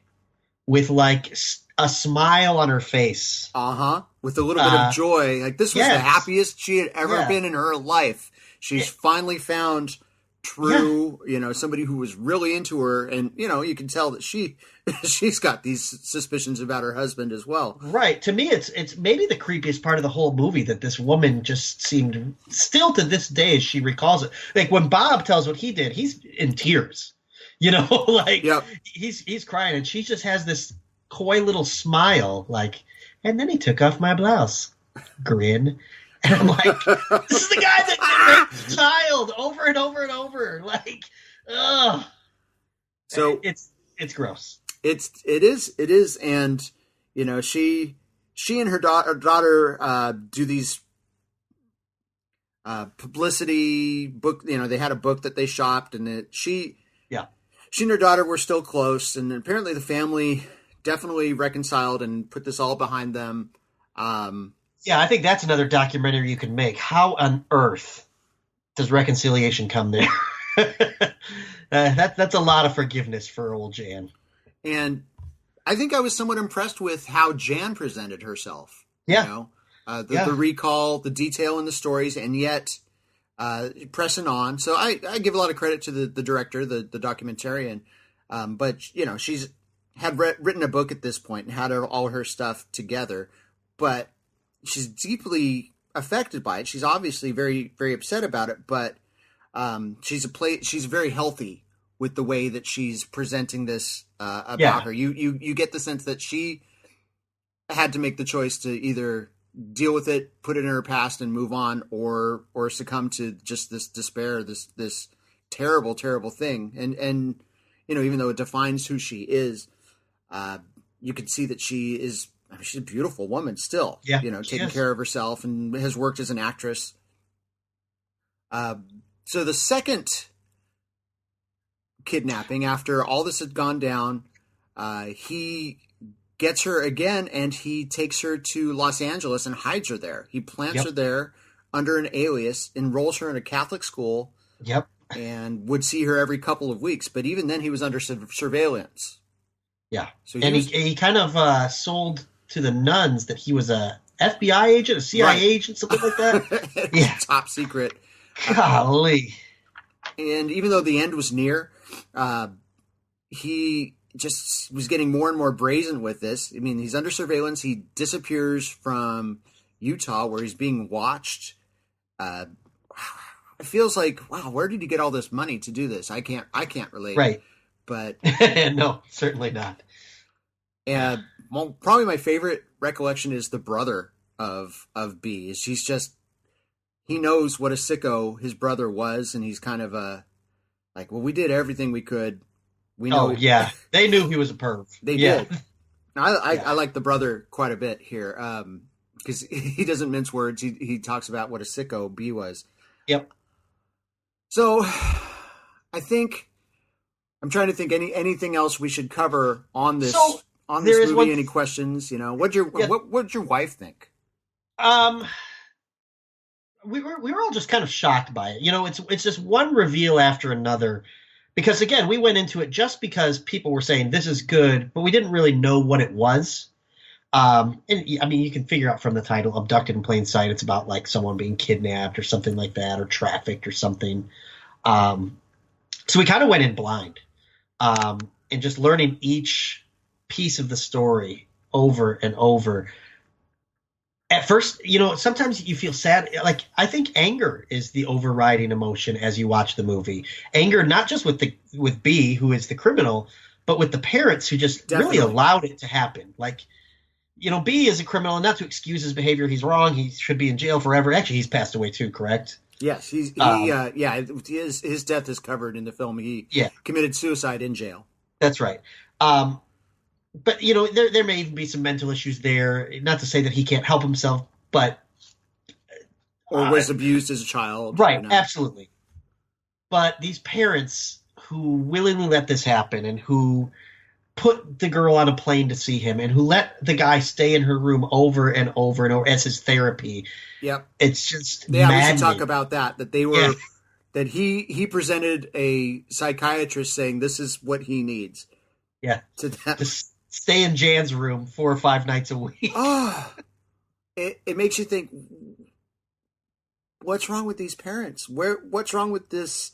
with like a smile on her face. With a little bit of joy. Like this was the happiest she had ever been in her life. She's finally found true, somebody who was really into her, and you can tell that she's got these suspicions about her husband as well. Right. To me, it's maybe the creepiest part of the whole movie that this woman just seemed, still to this day, as she recalls it. Like when Bob tells what he did, he's in tears. He's crying, and she just has this coy little smile, like, and then he took off my blouse, grin. And I'm like, this is the guy that raped the child over and over and over. Like, ugh. So it's gross. It is, and she and her daughter do these publicity book. They had a book that they shopped, and she and her daughter were still close, and apparently the family definitely reconciled and put this all behind them. Yeah, I think that's another documentary you can make. How on earth does reconciliation come there? That's a lot of forgiveness for old Jan. And I think I was somewhat impressed with how Jan presented herself. Yeah. The recall, the detail in the stories, and yet pressing on. So I give a lot of credit to the director, the documentarian. But, she's had written a book at this point and had all her stuff together. But she's deeply affected by it. She's obviously very, very upset about it, but she's very healthy with the way that she's presenting this about her. You get the sense that she had to make the choice to either deal with it, put it in her past and move on, or succumb to just this despair, this terrible, terrible thing. And even though it defines who she is, you can see that she's a beautiful woman still, taking care of herself and has worked as an actress. So the second kidnapping, after all this had gone down, he gets her again and he takes her to Los Angeles and hides her there. He plants her there under an alias, enrolls her in a Catholic school, and would see her every couple of weeks. But even then he was under surveillance. Yeah. So he kind of sold to the nuns that he was a FBI agent, a CIA agent, something like that. Top secret. Golly. And even though the end was near, he just was getting more and more brazen with this. I mean, he's under surveillance. He disappears from Utah where he's being watched. It feels like, wow, where did he get all this money to do this? I can't relate. Right. But no, certainly not. And probably my favorite recollection is the brother of B. He knows what a sicko his brother was, and he's kind of we did everything we could. We know. Oh yeah, they knew he was a perv. They did. I like the brother quite a bit here because he doesn't mince words. He talks about what a sicko B was. Yep. So I think I'm trying to think anything else we should cover on this. On this movie, any questions? What'd your wife think? We were all just kind of shocked by it. It's just one reveal after another, because again, we went into it just because people were saying this is good, but we didn't really know what it was. And I mean, you can figure out from the title, Abducted in Plain Sight, it's about like someone being kidnapped or something like that, or trafficked or something. So we kind of went in blind, and just learning each piece of the story over and over. At first, sometimes you feel sad. Like, I think anger is the overriding emotion as you watch the movie. Anger, not just with B, who is the criminal, but with the parents who just really allowed it to happen. Like, B is a criminal, and not to excuse his behavior. He's wrong. He should be in jail forever. Actually, he's passed away too, correct? Yes, his death is covered in the film. He committed suicide in jail. That's right. But, there may even be some mental issues there. Not to say that he can't help himself, but... Or was abused as a child. Right, absolutely. But these parents who willingly let this happen and who put the girl on a plane to see him and who let the guy stay in her room over and over and over as his therapy. Yep. It's just Yeah, we maddening. should talk about that. That they were that he presented a psychiatrist saying this is what he needs. Yeah. To them. Just stay in Jan's room 4 or 5 nights a week. Oh, it makes you think, what's wrong with these parents? What's wrong with this?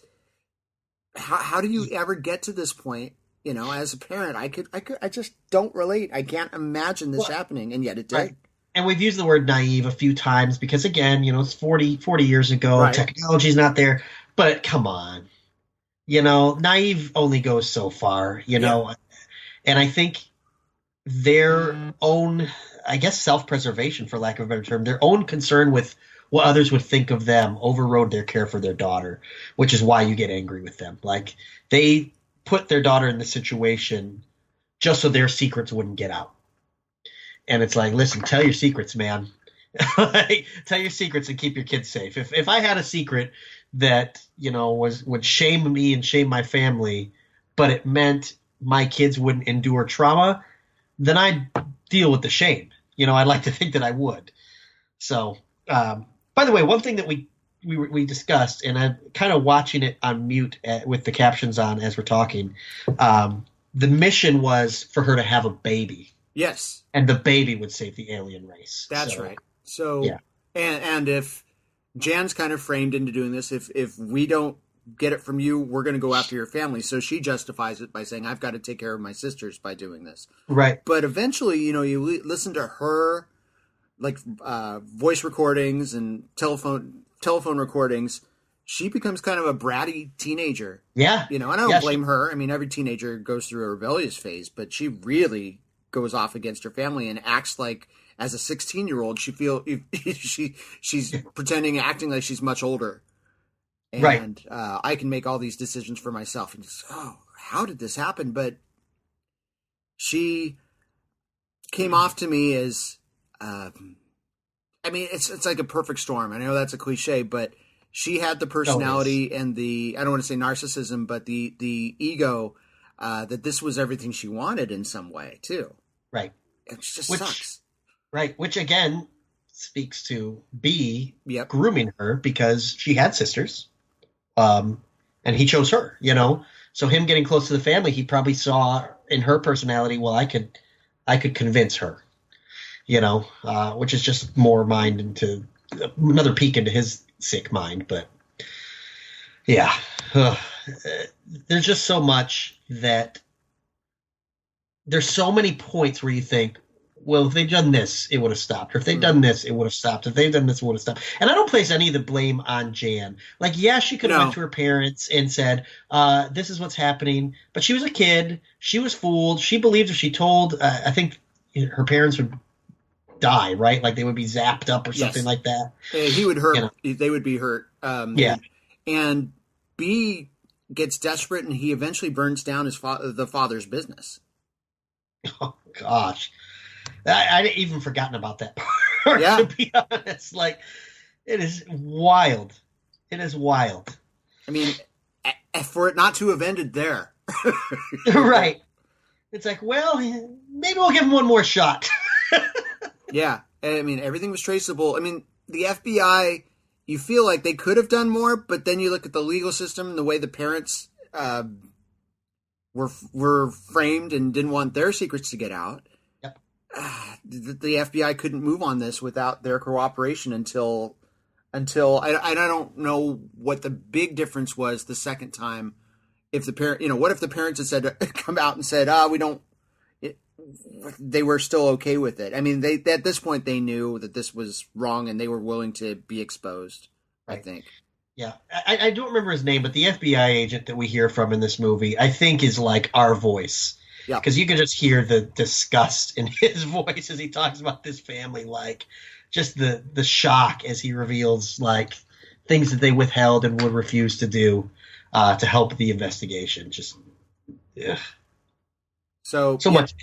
How do you ever get to this point? You know, as a parent, I just don't relate. I can't imagine this happening, and yet it did. Right. And we've used the word naive a few times because, again, you know, it's 40 years ago. Right. Technology's not there. But come on. You know, naive only goes so far, you know. And I think their own, I guess, self-preservation, for lack of a better term, their own concern with what others would think of them overrode their care for their daughter, which is why you get angry with them. Like, they put their daughter in this situation just so their secrets wouldn't get out. And it's like, listen, tell your secrets, man. Tell your secrets and keep your kids safe. If I had a secret that, you know, would shame me and shame my family, but it meant my kids wouldn't endure trauma, then I'd deal with the shame. You know, I'd like to think that I would. So, by the way, one thing that we discussed, and I'm kind of watching it on mute with the captions on as we're talking. The mission was for her to have a baby. Yes. And the baby would save the alien race. That's right. So, yeah. And if Jan's kind of framed into doing this, if we don't get it from you, we're going to go after your family. So she justifies it by saying, I've got to take care of my sisters by doing this. Right. But eventually, you know, you listen to her, like voice recordings and telephone recordings, she becomes kind of a bratty teenager. Yeah. You know, and I don't blame her. I mean, every teenager goes through a rebellious phase, but she really goes off against her family and acts like, as a 16-year-old, she's pretending, acting like she's much older. And right. I can make all these decisions for myself. And just, how did this happen? But she came off to me as, I mean, it's like a perfect storm. I know that's a cliche, but she had the personality and the, I don't want to say narcissism, but the ego that this was everything she wanted in some way too. Right. It just sucks. Right. Which again speaks to B grooming her because she had sisters. And he chose her, you know? So him getting close to the family, he probably saw in her personality, well, I could convince her, you know, which is just more mind into another peek into his sick mind. But yeah, there's just so much that there's so many points where you think, well, if they'd done this, it would have stopped. Or if they'd done this, it would have stopped. If they'd done this, it would have stopped. And I don't place any of the blame on Jan. Like, yeah, she could have went to her parents and said, this is what's happening. But she was a kid. She was fooled. She believed if she told, I think her parents would die, right? Like they would be zapped up or something like that. He would hurt. You know? They would be hurt. And B gets desperate and he eventually burns down the father's business. Oh, gosh. I'd even forgotten about that part, to be honest. Like, it is wild. It is wild. I mean, for it not to have ended there. Right. It's like, well, maybe we'll give him one more shot. Yeah. I mean, everything was traceable. I mean, the FBI, you feel like they could have done more, but then you look at the legal system and the way the parents were framed and didn't want their secrets to get out. The FBI couldn't move on this without their cooperation until I don't know what the big difference was the second time. If the parent, you know, what if the parents had said, come out and said, we don't, they were still okay with it. I mean, at this point they knew that this was wrong and they were willing to be exposed, I think. Yeah. I don't remember his name, but the FBI agent that we hear from in this movie, I think is like our voice. Yeah, because you can just hear the disgust in his voice as he talks about this family, like just the shock as he reveals like things that they withheld and would refuse to do to help the investigation. Just so much.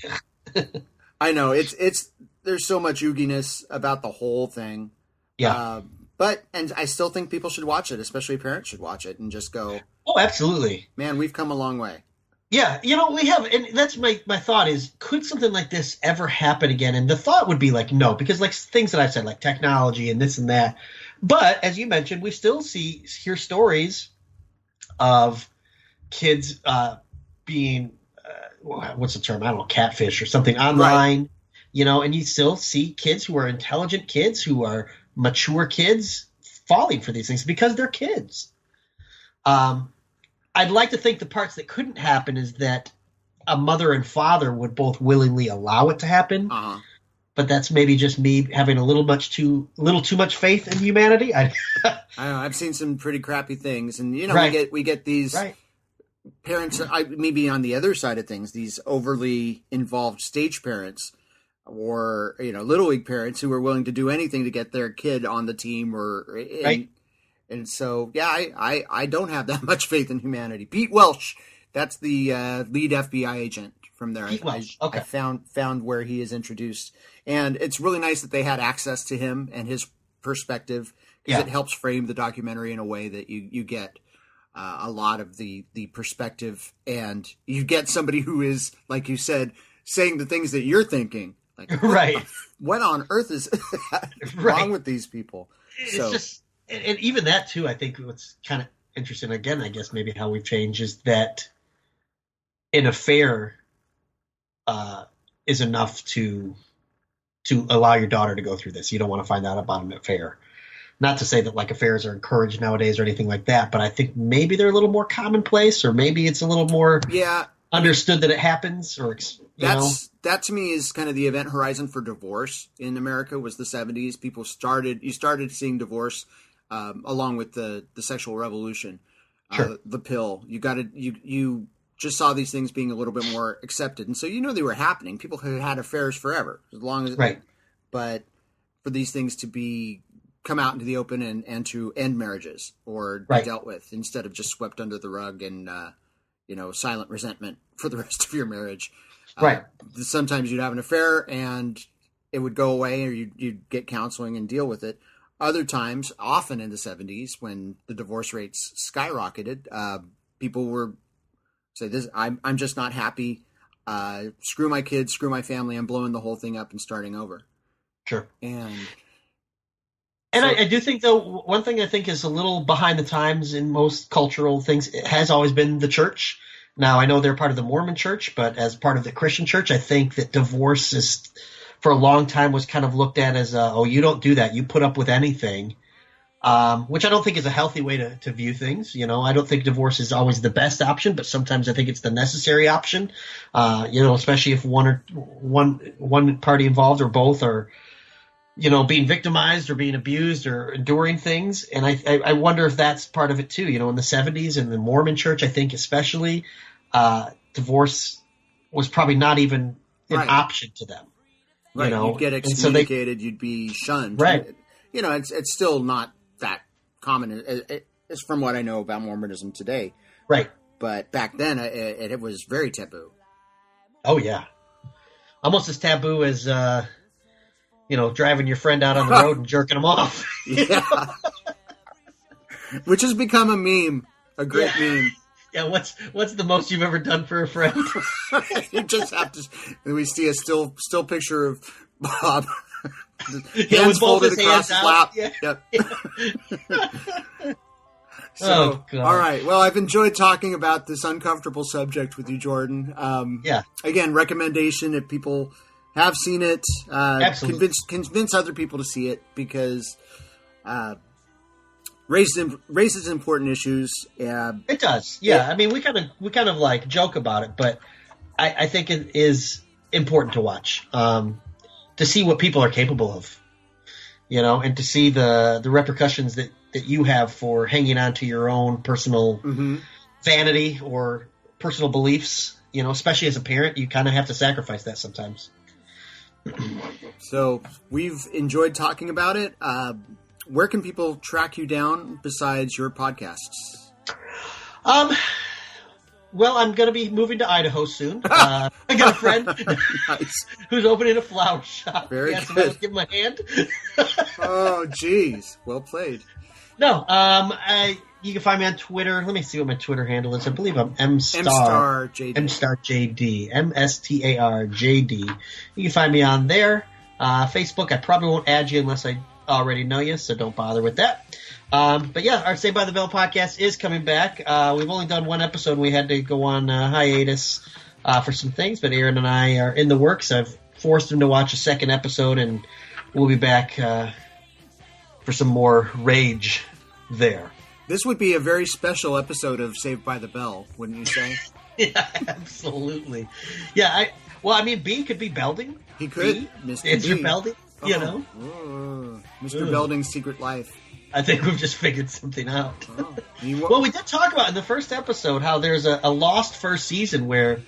I know it's there's so much ooginess about the whole thing. Yeah, And I still think people should watch it, especially parents should watch it and just go, oh, absolutely. Man, we've come a long way. Yeah, we have, and that's my thought is, could something like this ever happen again? And the thought would be like, no, because like things that I've said, like technology and this and that. But as you mentioned, we still hear stories of kids being, what's the term? I don't know, catfish or something online, right. And you still see kids who are intelligent kids, who are mature kids falling for these things because they're kids. I'd like to think the parts that couldn't happen is that a mother and father would both willingly allow it to happen. Uh-huh. But that's maybe just me having a little too much faith in humanity. I don't know. I've seen some pretty crappy things, and right. we get these right. parents. Maybe on the other side of things, these overly involved stage parents, or little league parents who are willing to do anything to get their kid on the team, right. And so, yeah, I don't have that much faith in humanity. Pete Welch, that's the lead FBI agent from there. Okay. I found where he is introduced, and it's really nice that they had access to him and his perspective, because it helps frame the documentary in a way that you get a lot of the perspective, and you get somebody who is, like you said, saying the things that you're thinking. Like, right. What on earth is wrong with these people? It's just. And even that, too, I think what's kind of interesting, again, I guess maybe how we've changed, is that an affair is enough to allow your daughter to go through this. You don't want to find out about an affair. Not to say that like affairs are encouraged nowadays or anything like that, but I think maybe they're a little more commonplace, or maybe it's a little more understood that it happens. Or that to me is kind of the event horizon for divorce in America. Was the 70s. You started seeing divorce along with the sexual revolution, sure. The pill. You just saw these things being a little bit more accepted, and so they were happening. People had affairs forever, as long as right. But for these things to come out into the open and to end marriages or be right. dealt with instead of just swept under the rug and silent resentment for the rest of your marriage. Right. Sometimes you'd have an affair and it would go away, or you'd get counseling and deal with it. Other times, often in the 70s, when the divorce rates skyrocketed, people were say, "This, I'm just not happy. Screw my kids, screw my family. I'm blowing the whole thing up and starting over." Sure. And I do think, though, one thing I think is a little behind the times in most cultural things, it has always been the church. Now, I know they're part of the Mormon church, but as part of the Christian church, I think that divorce is, for a long time, was kind of looked at as, you don't do that. You put up with anything, which I don't think is a healthy way to view things. I don't think divorce is always the best option, but sometimes I think it's the necessary option, especially if one party involved or both are, being victimized or being abused or enduring things. And I wonder if that's part of it too. In the 70s in the Mormon church, I think especially, divorce was probably not even an option to them. Right. You'd get excommunicated, you'd be shunned. Right. It's still not that common as from what I know about Mormonism today. Right. But back then, it was very taboo. Oh, yeah. Almost as taboo as, driving your friend out on the road and jerking them off. Yeah. Which has become a meme, a great meme. Yeah, what's the most you've ever done for a friend? You just have to. We see a still picture of Bob. Hands folded across his lap. Yeah. Yep. So, oh, God. All right. Well, I've enjoyed talking about this uncomfortable subject with you, Jordan. Again, recommendation if people have seen it. Absolutely. Convince other people to see it, because raises important issues. It does. Yeah. I mean, we kind of like joke about it, but I think it is important to watch, to see what people are capable of, and to see the repercussions that you have for hanging on to your own personal vanity or personal beliefs. Especially as a parent, you kind of have to sacrifice that sometimes. So we've enjoyed talking about it. Where can people track you down besides your podcasts? Well, I'm going to be moving to Idaho soon. I got a friend Nice. who's opening a flower shop. Very Yes, good. I'll give him a hand. Oh, geez. Well played. No, you can find me on Twitter. Let me see what my Twitter handle is. I believe I'm MStarJD. MStarJD. MSTARJD. You can find me on there. Facebook, I probably won't add you unless I already know you, so don't bother with that. But yeah, our Saved by the Bell podcast is coming back. We've only done one episode, and we had to go on hiatus for some things, but Aaron and I are in the works. I've forced him to watch a second episode, and we'll be back for some more rage there. This would be a very special episode of Saved by the Bell, wouldn't you say? Yeah, absolutely. Yeah, B could be Belding. He could. B? Mr. It's your B. Belding, you know? Mr. Belding's Secret Life. I think we've just figured something out. Oh. Well, we did talk about in the first episode how there's a lost first season where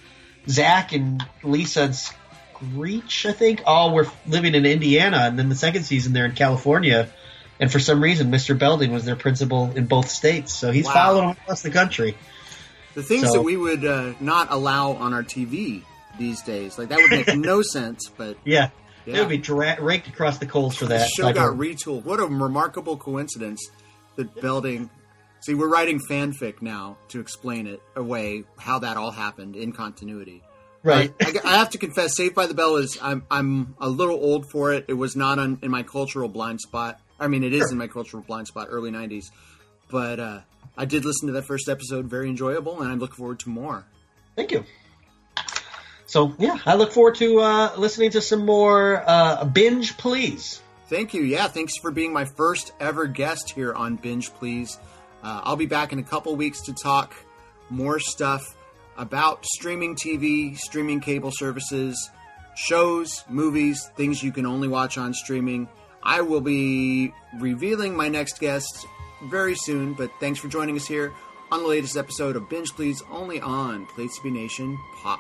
Zach and Lisa and Screech, I think, all were living in Indiana, and then the second season they're in California, and for some reason Mr. Belding was their principal in both states, so he's following them across the country. The things that we would not allow on our TV these days, like that would make no sense, but... Yeah. It would be raked across the coals for that. The show got retooled. What a remarkable coincidence that Belding... See, we're writing fanfic now to explain it away, how that all happened in continuity. Right. I have to confess, Saved by the Bell is... I'm a little old for it. It was not in my cultural blind spot. I mean, it is in my cultural blind spot, early 90s. But I did listen to that first episode. Very enjoyable, and I look forward to more. Thank you. So, yeah, I look forward to listening to some more Binge, Please. Thank you. Yeah, thanks for being my first ever guest here on Binge, Please. I'll be back in a couple weeks to talk more stuff about streaming TV, streaming cable services, shows, movies, things you can only watch on streaming. I will be revealing my next guest very soon, but thanks for joining us here on the latest episode of Binge, Please, only on Place to Be Nation Pop.